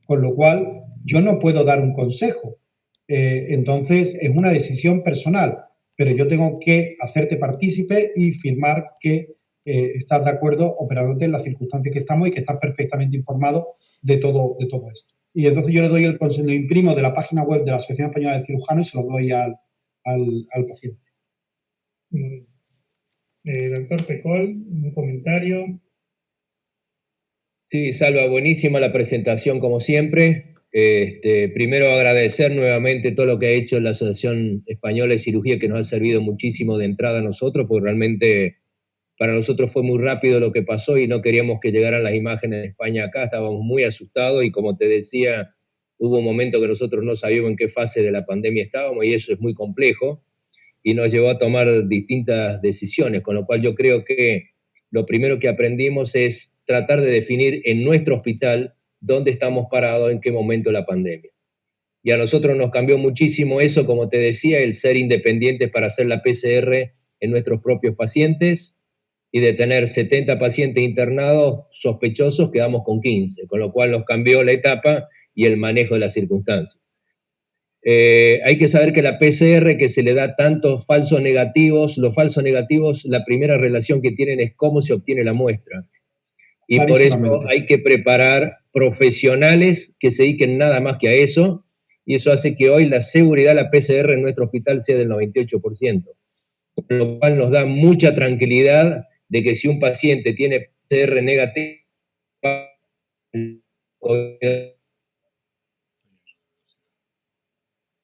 Con lo cual, yo no puedo dar un consejo. Entonces, es una decisión personal, pero yo tengo que hacerte partícipe y firmar que estás de acuerdo operándote en las circunstancias que estamos y que estás perfectamente informado de todo esto. Y entonces yo le doy el consejo, lo imprimo de la página web de la Asociación Española de Cirujanos y se lo doy al paciente. Doctor Pecol, un comentario. Sí, Salva, buenísima la presentación como siempre. Primero agradecer nuevamente todo lo que ha hecho la Asociación Española de Cirugía, que nos ha servido muchísimo de entrada a nosotros, porque realmente para nosotros fue muy rápido lo que pasó y no queríamos que llegaran las imágenes de España acá, estábamos muy asustados y como te decía, hubo un momento que nosotros no sabíamos en qué fase de la pandemia estábamos y eso es muy complejo y nos llevó a tomar distintas decisiones, con lo cual yo creo que lo primero que aprendimos es tratar de definir en nuestro hospital dónde estamos parados, en qué momento de la pandemia. Y a nosotros nos cambió muchísimo eso, como te decía, el ser independientes para hacer la PCR en nuestros propios pacientes y de tener 70 pacientes internados sospechosos, quedamos con 15, con lo cual nos cambió la etapa y el manejo de las circunstancias. Hay que saber que la PCR, que se le da tantos falsos negativos, los falsos negativos, la primera relación que tienen es cómo se obtiene la muestra. Y por eso hay que preparar profesionales que se dediquen nada más que a eso, y eso hace que hoy la seguridad de la PCR en nuestro hospital sea del 98%, lo cual nos da mucha tranquilidad de que si un paciente tiene PCR negativa,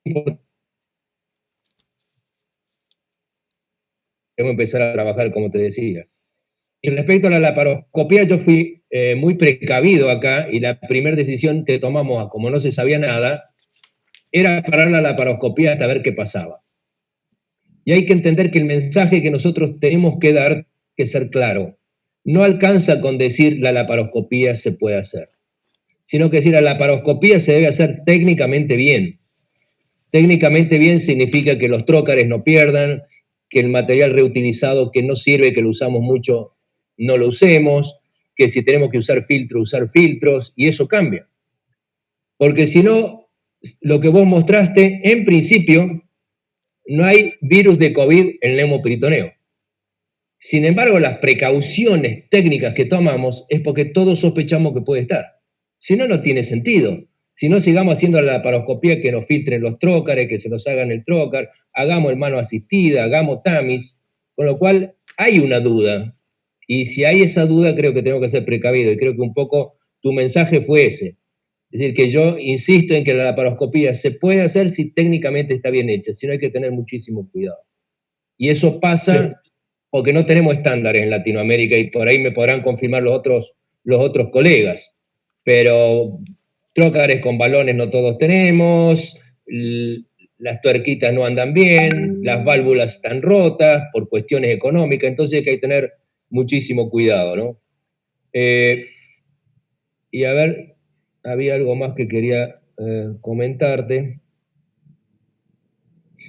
tengo que empezar a trabajar, como te decía. Y respecto a la laparoscopía, yo fui muy precavido acá y la primera decisión que tomamos, como no se sabía nada, era parar la laparoscopía hasta ver qué pasaba. Y hay que entender que el mensaje que nosotros tenemos que dar, que ser claro, no alcanza con decir la laparoscopía se puede hacer, sino que decir la laparoscopía se debe hacer técnicamente bien. Técnicamente bien significa que los trócares no pierdan, que el material reutilizado que no sirve, que lo usamos mucho, no lo usemos, que si tenemos que usar filtros, y eso cambia. Porque si no, lo que vos mostraste, en principio, no hay virus de COVID en el neumoperitoneo. Sin embargo, las precauciones técnicas que tomamos es porque todos sospechamos que puede estar. Si no, no tiene sentido. Si no, sigamos haciendo la laparoscopía, que nos filtren los trócares, que se nos hagan el trócar, hagamos el mano asistida, hagamos TAMIS, con lo cual hay una duda. Y si hay esa duda, creo que tengo que ser precavido. Y creo que un poco tu mensaje fue ese. Es decir, que yo insisto en que la laparoscopía se puede hacer si técnicamente está bien hecha, si no hay que tener muchísimo cuidado. Y eso pasa porque no tenemos estándares en Latinoamérica y por ahí me podrán confirmar los otros colegas. Pero trócares con balones no todos tenemos, las tuerquitas no andan bien, las válvulas están rotas por cuestiones económicas, entonces hay que tener muchísimo cuidado, ¿no? Y a ver, había algo más que quería comentarte.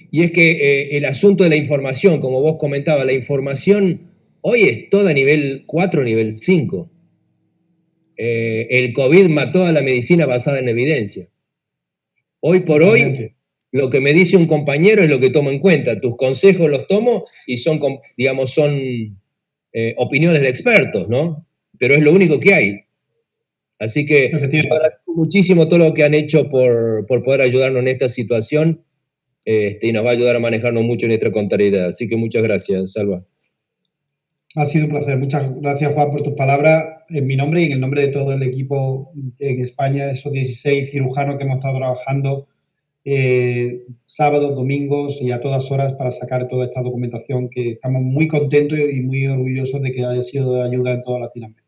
Y es que el asunto de la información, como vos comentabas, la información hoy es toda nivel 4, nivel 5. El COVID mató a la medicina basada en evidencia. Hoy por hoy, lo que me dice un compañero es lo que tomo en cuenta. Tus consejos los tomo y son, digamos, son opiniones de expertos, ¿no? Pero es lo único que hay. Así que yo agradezco muchísimo todo lo que han hecho por poder ayudarnos en esta situación y nos va a ayudar a manejarnos mucho en nuestra contabilidad. Así que muchas gracias, Salva. Ha sido un placer. Muchas gracias, Juan, por tus palabras en mi nombre y en el nombre de todo el equipo en España, esos 16 cirujanos que hemos estado trabajando sábados, domingos y a todas horas para sacar toda esta documentación, que estamos muy contentos y muy orgullosos de que haya sido de ayuda en toda Latinoamérica.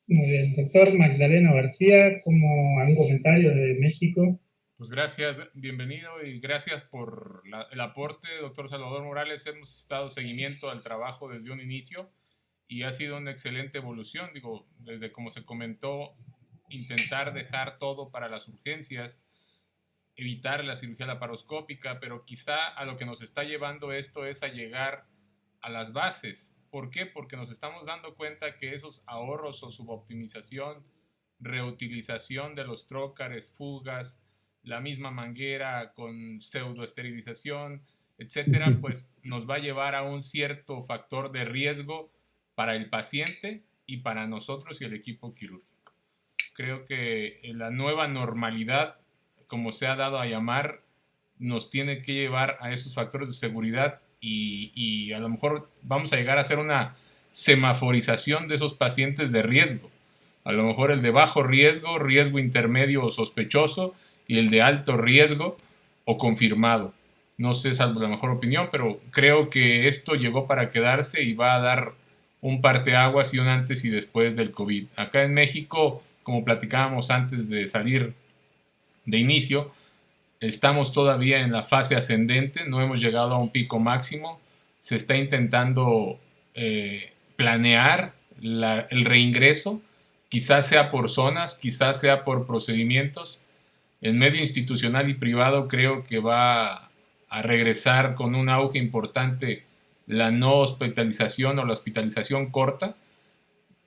Muy bien, doctor Magdaleno García, ¿como algún comentario de México? Pues gracias, bienvenido y gracias por el aporte, doctor Salvador Morales. Hemos estado seguimiento al trabajo desde un inicio y ha sido una excelente evolución. Digo, desde como se comentó, intentar dejar todo para las urgencias, evitar la cirugía laparoscópica, pero quizá a lo que nos está llevando esto es a llegar a las bases. ¿Por qué? Porque nos estamos dando cuenta que esos ahorros o suboptimización, reutilización de los trócares, fugas, la misma manguera con pseudoesterilización, etcétera, pues nos va a llevar a un cierto factor de riesgo para el paciente y para nosotros y el equipo quirúrgico. Creo que la nueva normalidad, como se ha dado a llamar, nos tiene que llevar a esos factores de seguridad y a lo mejor vamos a llegar a hacer una semaforización de esos pacientes de riesgo. A lo mejor el de bajo riesgo, riesgo intermedio o sospechoso, y el de alto riesgo o confirmado. No sé, salvo la mejor opinión, pero creo que esto llegó para quedarse y va a dar un parteaguas y un antes y después del COVID. Acá en México, como platicábamos antes de salir de inicio, estamos todavía en la fase ascendente, no hemos llegado a un pico máximo, se está intentando planear el reingreso, quizás sea por zonas, quizás sea por procedimientos. En medio institucional y privado creo que va a regresar con un auge importante la no hospitalización o la hospitalización corta,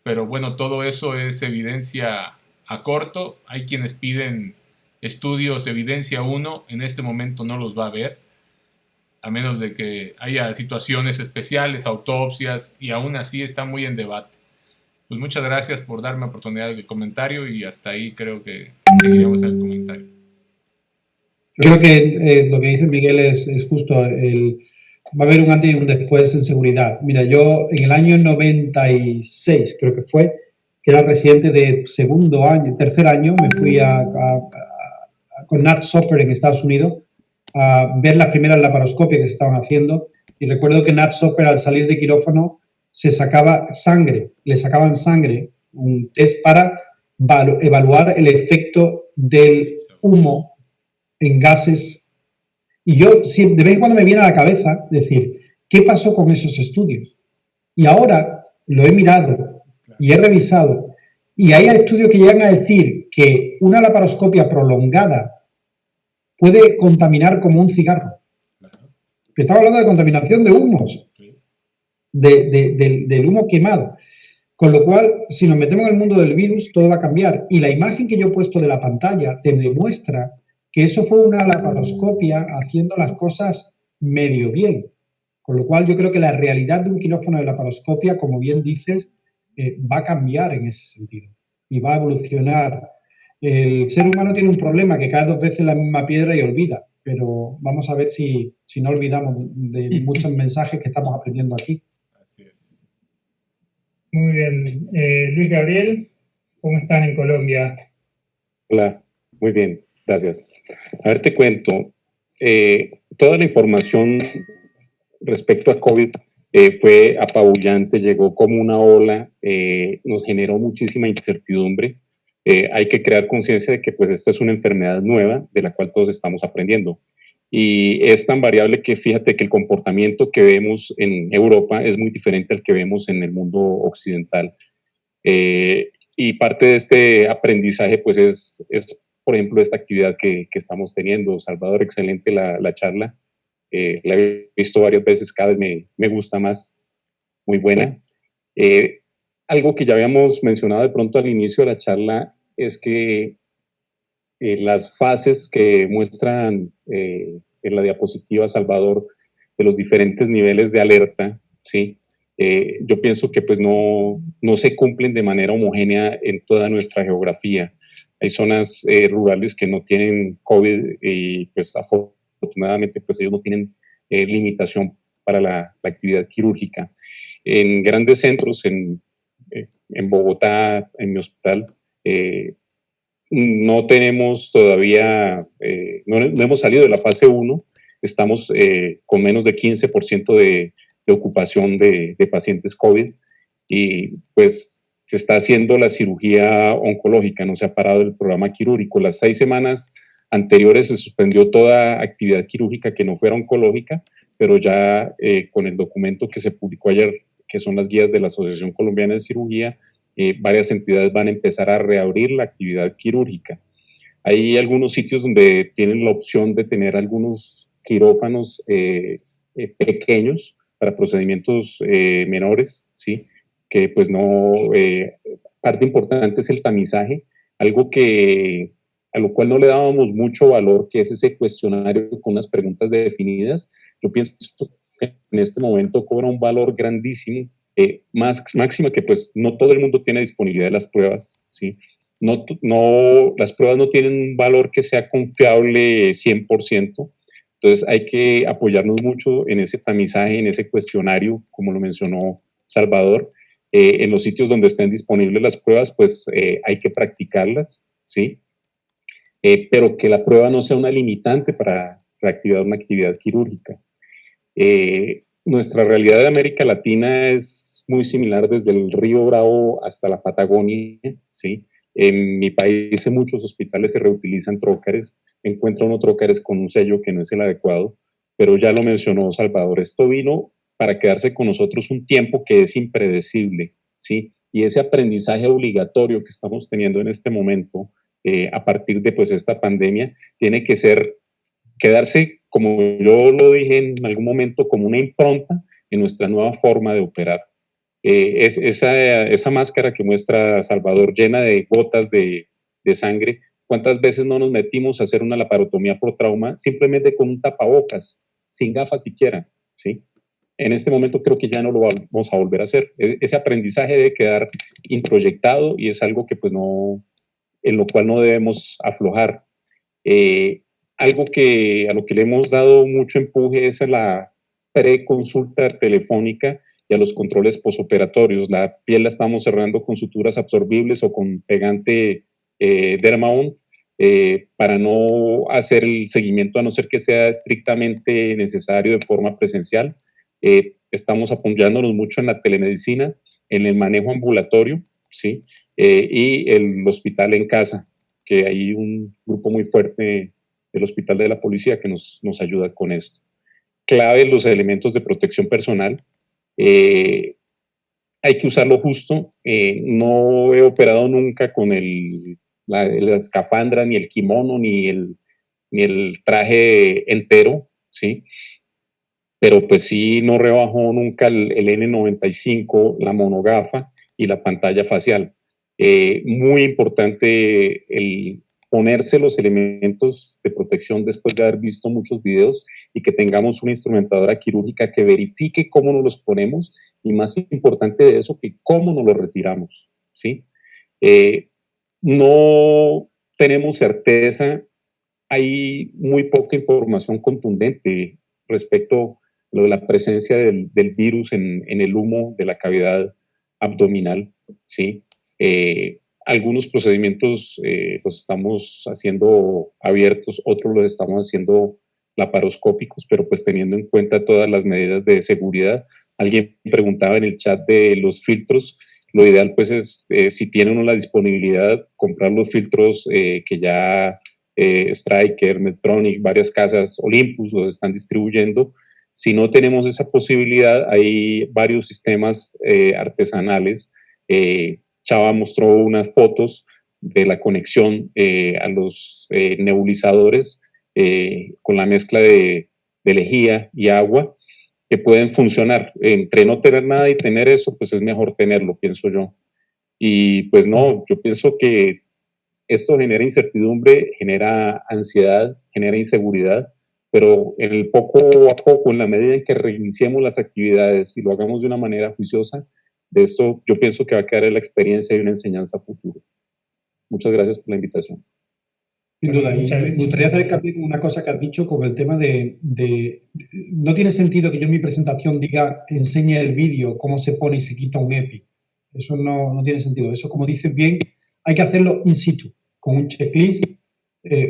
pero bueno, todo eso es evidencia a corto. Hay quienes piden estudios evidencia 1, en este momento no los va a haber, a menos de que haya situaciones especiales, autopsias, y aún así está muy en debate. Pues muchas gracias por darme oportunidad de comentario y hasta ahí creo que seguiremos el comentario. Creo que lo que dice Miguel es justo. Va a haber un antes y un después en seguridad. Mira, yo en el año 96, creo que fue, que era residente de tercer año, me fui con Nat Soper en Estados Unidos a ver las primeras laparoscopias que se estaban haciendo. Y recuerdo que Nat Soper, al salir de quirófano, le sacaban sangre, un test para evaluar el efecto del humo en gases. Y yo de vez en cuando me viene a la cabeza decir, ¿qué pasó con esos estudios? Y ahora lo he mirado y he revisado y hay estudios que llegan a decir que una laparoscopia prolongada puede contaminar como un cigarro. Estamos hablando de contaminación de humos, del humo quemado. Con lo cual, si nos metemos en el mundo del virus, todo va a cambiar. Y la imagen que yo he puesto de la pantalla te demuestra que eso fue una laparoscopia haciendo las cosas medio bien. Con lo cual, yo creo que la realidad de un quirófano de laparoscopia, como bien dices, va a cambiar en ese sentido y va a evolucionar. El ser humano tiene un problema, que cae 2 veces la misma piedra y olvida, pero vamos a ver si no olvidamos de muchos mensajes que estamos aprendiendo aquí. Así es. Muy bien. Luis Gabriel, ¿cómo están en Colombia? Hola, muy bien, gracias. A ver, te cuento. Toda la información respecto a COVID fue apabullante, llegó como una ola, nos generó muchísima incertidumbre. Hay que crear conciencia de que pues esta es una enfermedad nueva de la cual todos estamos aprendiendo. Y es tan variable que fíjate que el comportamiento que vemos en Europa es muy diferente al que vemos en el mundo occidental. Y parte de este aprendizaje pues es por ejemplo, esta actividad que estamos teniendo. Salvador, excelente la charla. La he visto varias veces, cada vez me gusta más, muy buena. Algo que ya habíamos mencionado de pronto al inicio de la charla es que las fases que muestran en la diapositiva, Salvador, de los diferentes niveles de alerta, ¿sí? Yo pienso que pues no se cumplen de manera homogénea en toda nuestra geografía. Hay zonas rurales que no tienen COVID y pues afortunadamente pues ellos no tienen limitación para la actividad quirúrgica. En grandes centros, en Bogotá, en mi hospital, no tenemos todavía, no hemos salido de la fase 1, estamos con menos de 15% de ocupación de pacientes COVID y pues se está haciendo la cirugía oncológica, no se ha parado el programa quirúrgico. Las 6 semanas anteriores se suspendió toda actividad quirúrgica que no fuera oncológica, pero ya con el documento que se publicó ayer, que son las guías de la Asociación Colombiana de Cirugía, varias entidades van a empezar a reabrir la actividad quirúrgica. Hay algunos sitios donde tienen la opción de tener algunos quirófanos pequeños para procedimientos menores, ¿sí? Que pues no, parte importante es el tamizaje, algo que a lo cual no le dábamos mucho valor, que es ese cuestionario con unas preguntas definidas. Yo pienso que en este momento cobra un valor grandísimo, máxima que pues no todo el mundo tiene disponibilidad de las pruebas, ¿sí? Las pruebas no tienen un valor que sea confiable 100%, entonces hay que apoyarnos mucho en ese tamizaje, en ese cuestionario, como lo mencionó Salvador. En los sitios donde estén disponibles las pruebas, pues hay que practicarlas, ¿sí? Pero que la prueba no sea una limitante para reactivar una actividad quirúrgica. Nuestra realidad de América Latina es muy similar desde el Río Bravo hasta la Patagonia, ¿sí? En mi país en muchos hospitales se reutilizan trócares, encuentra uno trócares con un sello que no es el adecuado, pero ya lo mencionó Salvador, esto vino para quedarse con nosotros un tiempo que es impredecible, ¿sí? Y ese aprendizaje obligatorio que estamos teniendo en este momento, a partir de pues esta pandemia, tiene que ser, quedarse, como yo lo dije en algún momento, como una impronta en nuestra nueva forma de operar. Esa máscara que muestra Salvador llena de gotas de sangre, ¿cuántas veces no nos metimos a hacer una laparotomía por trauma simplemente con un tapabocas, sin gafas siquiera, ¿sí? En este momento creo que ya no lo vamos a volver a hacer. Ese aprendizaje debe quedar introyectado y es algo que pues no, en lo cual no debemos aflojar. Algo a lo que le hemos dado mucho empuje es a la preconsulta telefónica y a los controles posoperatorios. La piel la estamos cerrando con suturas absorbibles o con pegante Dermaon para no hacer el seguimiento, a no ser que sea estrictamente necesario de forma presencial. Estamos apoyándonos mucho en la telemedicina, en el manejo ambulatorio, ¿sí? Y el hospital en casa, que hay un grupo muy fuerte del hospital de la policía que nos ayuda con esto. Clave los elementos de protección personal. Hay que usarlo justo. No he operado nunca con la escafandra, ni el kimono, ni el traje entero, ¿sí? Pero pues sí no rebajo nunca el N95, la monogafa y la pantalla facial. Muy importante el ponerse los elementos de protección después de haber visto muchos videos y que tengamos una instrumentadora quirúrgica que verifique cómo nos los ponemos y más importante de eso, que cómo nos los retiramos, ¿sí? No tenemos certeza, hay muy poca información contundente respecto a lo de la presencia del virus en el humo de la cavidad abdominal, ¿sí? Algunos procedimientos los estamos haciendo abiertos, otros los estamos haciendo laparoscópicos, pero pues teniendo en cuenta todas las medidas de seguridad. Alguien preguntaba en el chat de los filtros. Lo ideal pues es, si tienen uno la disponibilidad, comprar los filtros que ya Stryker, Medtronic, varias casas, Olympus los están distribuyendo. Si no tenemos esa posibilidad, hay varios sistemas artesanales. Chava mostró unas fotos de la conexión a los nebulizadores con la mezcla de lejía y agua que pueden funcionar. Entre no tener nada y tener eso, pues es mejor tenerlo, pienso yo. Y pues no, yo pienso que esto genera incertidumbre, genera ansiedad, genera inseguridad, pero en el poco a poco, en la medida en que reiniciemos las actividades y lo hagamos de una manera juiciosa, de esto yo pienso que va a quedar la experiencia y una enseñanza a futuro. Muchas gracias por la invitación. Sin duda, y me gustaría hacer hincapié en una cosa que has dicho con el tema de no tiene sentido que yo en mi presentación diga, enseñe el vídeo, cómo se pone y se quita un EPI. Eso no tiene sentido. Eso, como dices bien, hay que hacerlo in situ, con un checklist,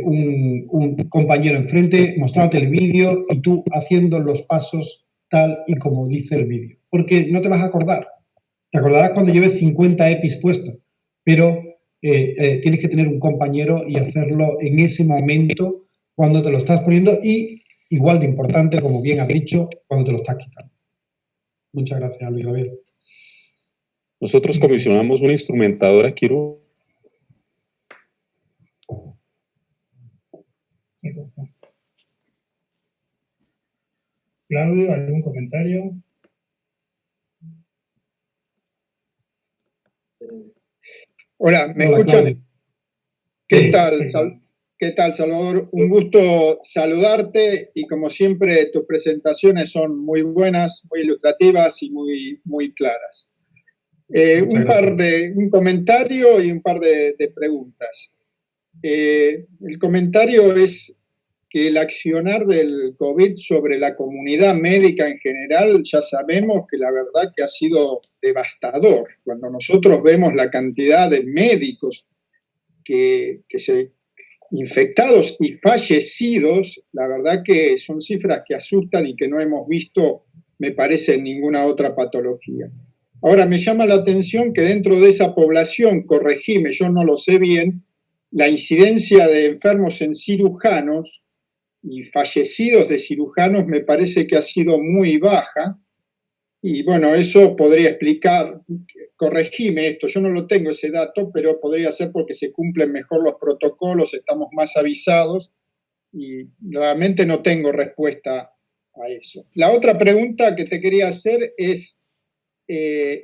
un compañero enfrente, mostrándote el vídeo y tú haciendo los pasos tal y como dice el vídeo. Porque no te vas a acordar. Te acordarás cuando lleves 50 EPIs puestos, pero tienes que tener un compañero y hacerlo en ese momento cuando te lo estás poniendo y, igual de importante, como bien has dicho, cuando te lo estás quitando. Muchas gracias, Luis Gabriel. Nosotros comisionamos una instrumentadora quirúrgica. Claudio, ¿algún comentario? Hola, ¿me Hola, escuchan? Claudio. ¿Qué tal, Salvador? Un gusto saludarte y como siempre tus presentaciones son muy buenas, muy ilustrativas y muy claras. Un comentario y un par de preguntas. El comentario es que el accionar del COVID sobre la comunidad médica en general, ya sabemos que la verdad que ha sido devastador. Cuando nosotros vemos la cantidad de médicos que se infectados y fallecidos, la verdad que son cifras que asustan y que no hemos visto, me parece, en ninguna otra patología. Ahora, me llama la atención que dentro de esa población, corregime, yo no lo sé bien, la incidencia de enfermos en cirujanos y fallecidos de cirujanos me parece que ha sido muy baja. Y bueno, eso podría explicar, corregime esto, yo no lo tengo ese dato, pero podría ser porque se cumplen mejor los protocolos, estamos más avisados y realmente no tengo respuesta a eso. La otra pregunta que te quería hacer es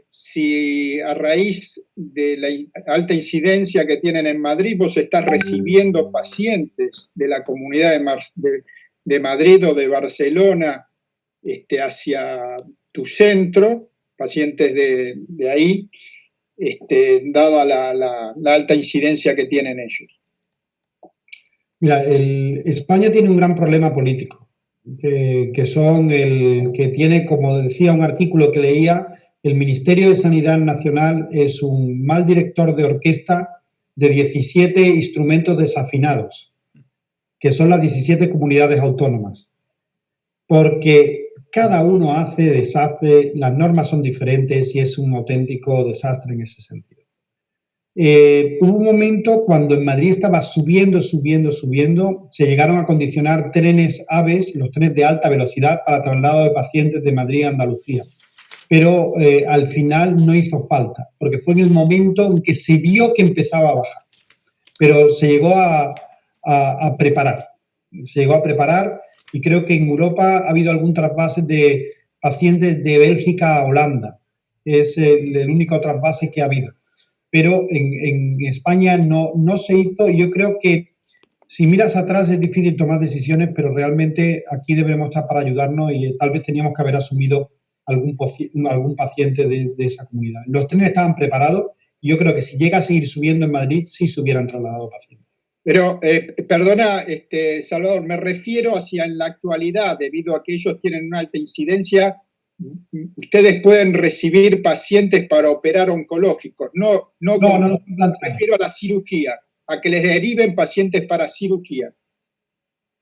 si a raíz de la alta incidencia que tienen en Madrid, vos estás recibiendo pacientes de la comunidad de Madrid o de Barcelona hacia tu centro, pacientes de ahí, dada la alta incidencia que tienen ellos. Mira, España tiene un gran problema político, que tiene, como decía un artículo que leía, el Ministerio de Sanidad Nacional es un mal director de orquesta de 17 instrumentos desafinados, que son las 17 comunidades autónomas, porque cada uno hace, deshace, las normas son diferentes y es un auténtico desastre en ese sentido. Hubo un momento cuando en Madrid estaba subiendo, se llegaron a condicionar trenes AVEs, los trenes de alta velocidad, para traslado de pacientes de Madrid a Andalucía. Pero al final no hizo falta, porque fue en el momento en que se vio que empezaba a bajar. Pero se llegó a preparar. Se llegó a preparar y creo que en Europa ha habido algún trasvase de pacientes de Bélgica a Holanda. Es el único trasvase que ha habido. Pero en España no se hizo y yo creo que si miras atrás es difícil tomar decisiones, pero realmente aquí debemos estar para ayudarnos y tal vez teníamos que haber asumido algún paciente de esa comunidad. Los trenes estaban preparados y yo creo que si llega a seguir subiendo en Madrid, sí se hubieran trasladado pacientes. Pero, perdona, Salvador, me refiero hacia en la actualidad, debido a que ellos tienen una alta incidencia, ustedes pueden recibir pacientes para operar oncológicos. No, me refiero a la cirugía, a que les deriven pacientes para cirugía.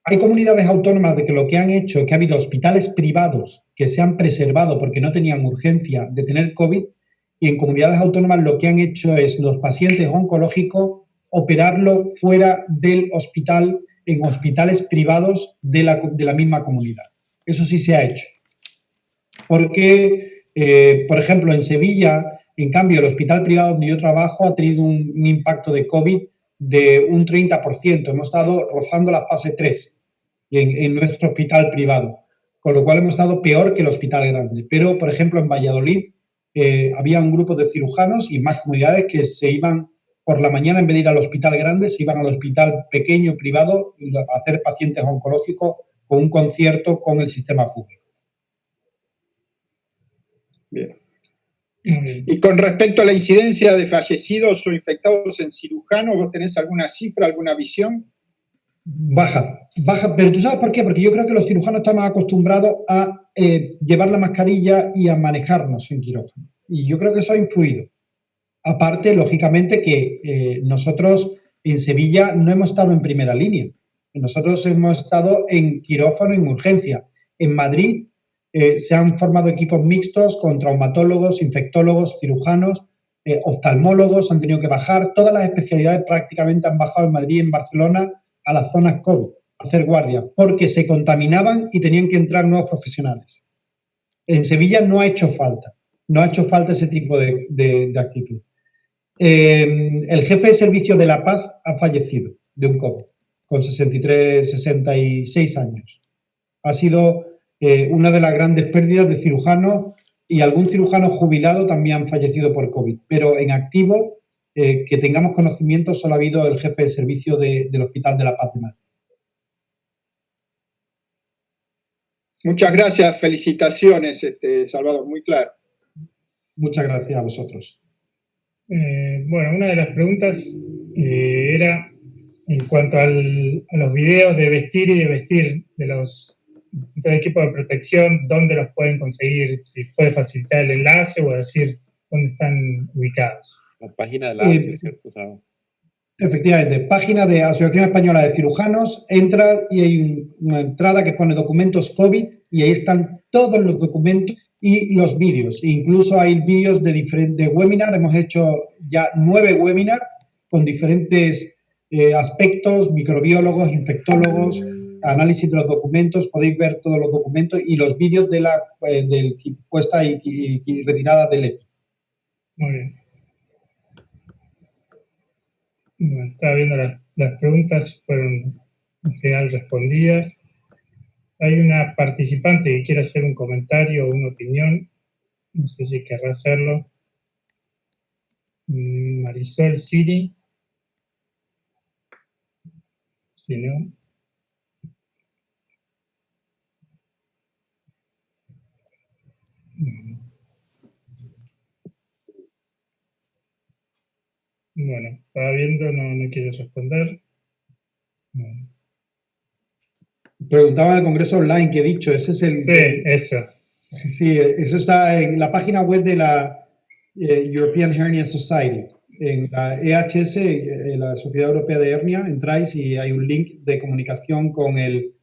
Hay comunidades autónomas de que lo que han hecho es que ha habido hospitales privados que se han preservado porque no tenían urgencia de tener COVID y en comunidades autónomas lo que han hecho es los pacientes oncológicos operarlo fuera del hospital, en hospitales privados de la misma comunidad. Eso sí se ha hecho. Porque, por ejemplo, en Sevilla, en cambio, el hospital privado donde yo trabajo ha tenido un impacto de COVID de un 30%. Hemos estado rozando la fase 3 en nuestro hospital privado, con lo cual hemos estado peor que el hospital grande. Pero, por ejemplo, en Valladolid había un grupo de cirujanos y más comunidades que se iban por la mañana, en vez de ir al hospital grande, se iban al hospital pequeño privado a hacer pacientes oncológicos con un concierto con el sistema público. Bien. Y con respecto a la incidencia de fallecidos o infectados en cirujanos, ¿vos tenés alguna cifra, alguna visión? Baja, pero ¿tú sabes por qué? Porque yo creo que los cirujanos estamos acostumbrados a llevar la mascarilla y a manejarnos en quirófano. Y yo creo que eso ha influido. Aparte, lógicamente, que nosotros en Sevilla no hemos estado en primera línea. Nosotros hemos estado en quirófano, en urgencia. En Madrid se han formado equipos mixtos con traumatólogos, infectólogos, cirujanos, oftalmólogos, han tenido que bajar. Todas las especialidades prácticamente han bajado en Madrid y en Barcelona a las zonas COVID, a hacer guardia, porque se contaminaban y tenían que entrar nuevos profesionales. En Sevilla no ha hecho falta ese tipo de actitud. El jefe de servicio de La Paz ha fallecido de un COVID, con 66 años. Ha sido una de las grandes pérdidas de cirujanos, y algún cirujano jubilado también han fallecido por COVID. Pero en activo, que tengamos conocimiento, solo ha habido el jefe de servicio del Hospital de La Paz de Madrid. Muchas gracias, felicitaciones, Salvador, muy claro. Muchas gracias a vosotros. Bueno, una de las preguntas era en cuanto a los videos de vestir y de vestir de los equipos de protección, ¿dónde los pueden conseguir? Si puede facilitar el enlace o decir dónde están ubicados. La página de la ASE, ¿cierto? Efectivamente, página de Asociación Española de Cirujanos, entra y hay una entrada que pone documentos COVID y ahí están todos los documentos y los vídeos. Incluso hay vídeos de diferentes webinars. Hemos hecho ya 9 webinars con diferentes aspectos, microbiólogos, infectólogos, análisis de los documentos. Podéis ver todos los documentos y los vídeos de la puesta y retirada del EPI. Muy bien. Bueno, estaba viendo las preguntas, fueron en general respondidas. Hay una participante que quiere hacer un comentario o una opinión. No sé si querrá hacerlo. Marisol Siri. Si no. Bueno, estaba viendo, no quiere responder. Bueno. Preguntaba en el Congreso Online que he dicho, ese es el... Sí, eso. Sí, eso está en la página web de la European Hernia Society. En la EHS, la Sociedad Europea de Hernia, entráis y hay un link de comunicación con el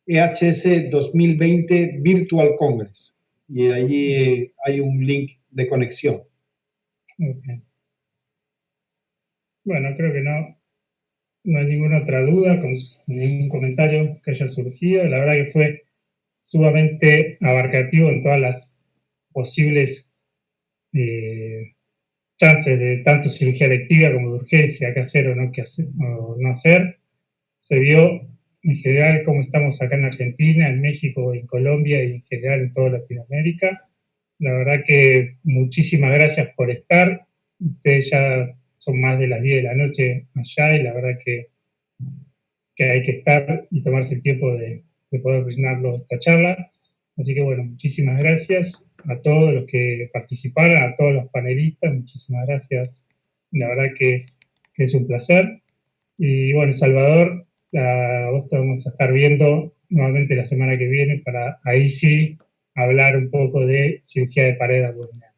EHS 2020 Virtual Congress. Y allí hay un link de conexión. Okay. Bueno, creo que no hay ninguna otra duda, con ningún comentario que haya surgido. La verdad que fue sumamente abarcativo en todas las posibles chances de tanto cirugía electiva como de urgencia, qué hacer o no hacer. Se vio en general cómo estamos acá en Argentina, en México, en Colombia y en general en toda Latinoamérica. La verdad que muchísimas gracias por estar. Ustedes ya son más de las 10 de la noche allá y la verdad que hay que estar y tomarse el tiempo de poder brindarlo esta charla. Así que bueno, muchísimas gracias a todos los que participaron, a todos los panelistas, muchísimas gracias. La verdad que es un placer. Y bueno, Salvador, a vos te vamos a estar viendo nuevamente la semana que viene para ahí sí hablar un poco de cirugía de pared abdominal.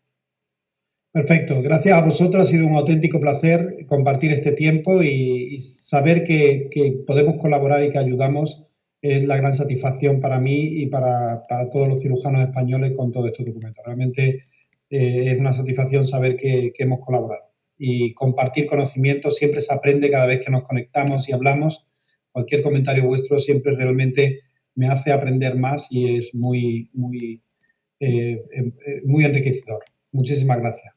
Perfecto, gracias a vosotros, ha sido un auténtico placer compartir este tiempo y saber que podemos colaborar y que ayudamos. Es la gran satisfacción para mí y para todos los cirujanos españoles con todos estos documentos. Realmente es una satisfacción saber que hemos colaborado. Y compartir conocimientos, siempre se aprende cada vez que nos conectamos y hablamos. Cualquier comentario vuestro siempre realmente me hace aprender más y es muy enriquecedor. Muchísimas gracias.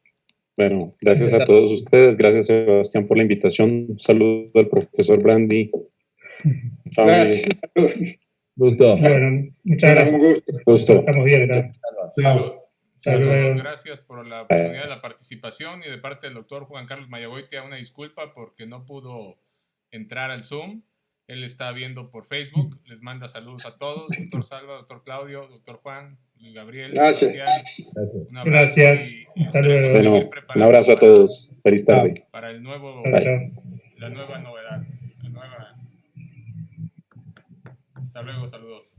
Bueno, gracias a todos ustedes. Gracias, Sebastián, por la invitación. Un saludo al profesor Brandi. Chao. Gracias. Gusto. Bueno, muchas gracias. Un gusto. Estamos bien, ¿verdad? Saludos, gracias por la oportunidad de la participación y de parte del doctor Juan Carlos Mayagoitia una disculpa porque no pudo entrar al Zoom. Él está viendo por Facebook. Les manda saludos a todos. Doctor Salva, doctor Claudio, doctor Juan, Gabriel. Gracias. Sebastián. Un abrazo. Gracias. Y Bueno, un abrazo a todos. Feliz tarde. Para el nuevo, la nueva novedad. Hasta luego, saludos.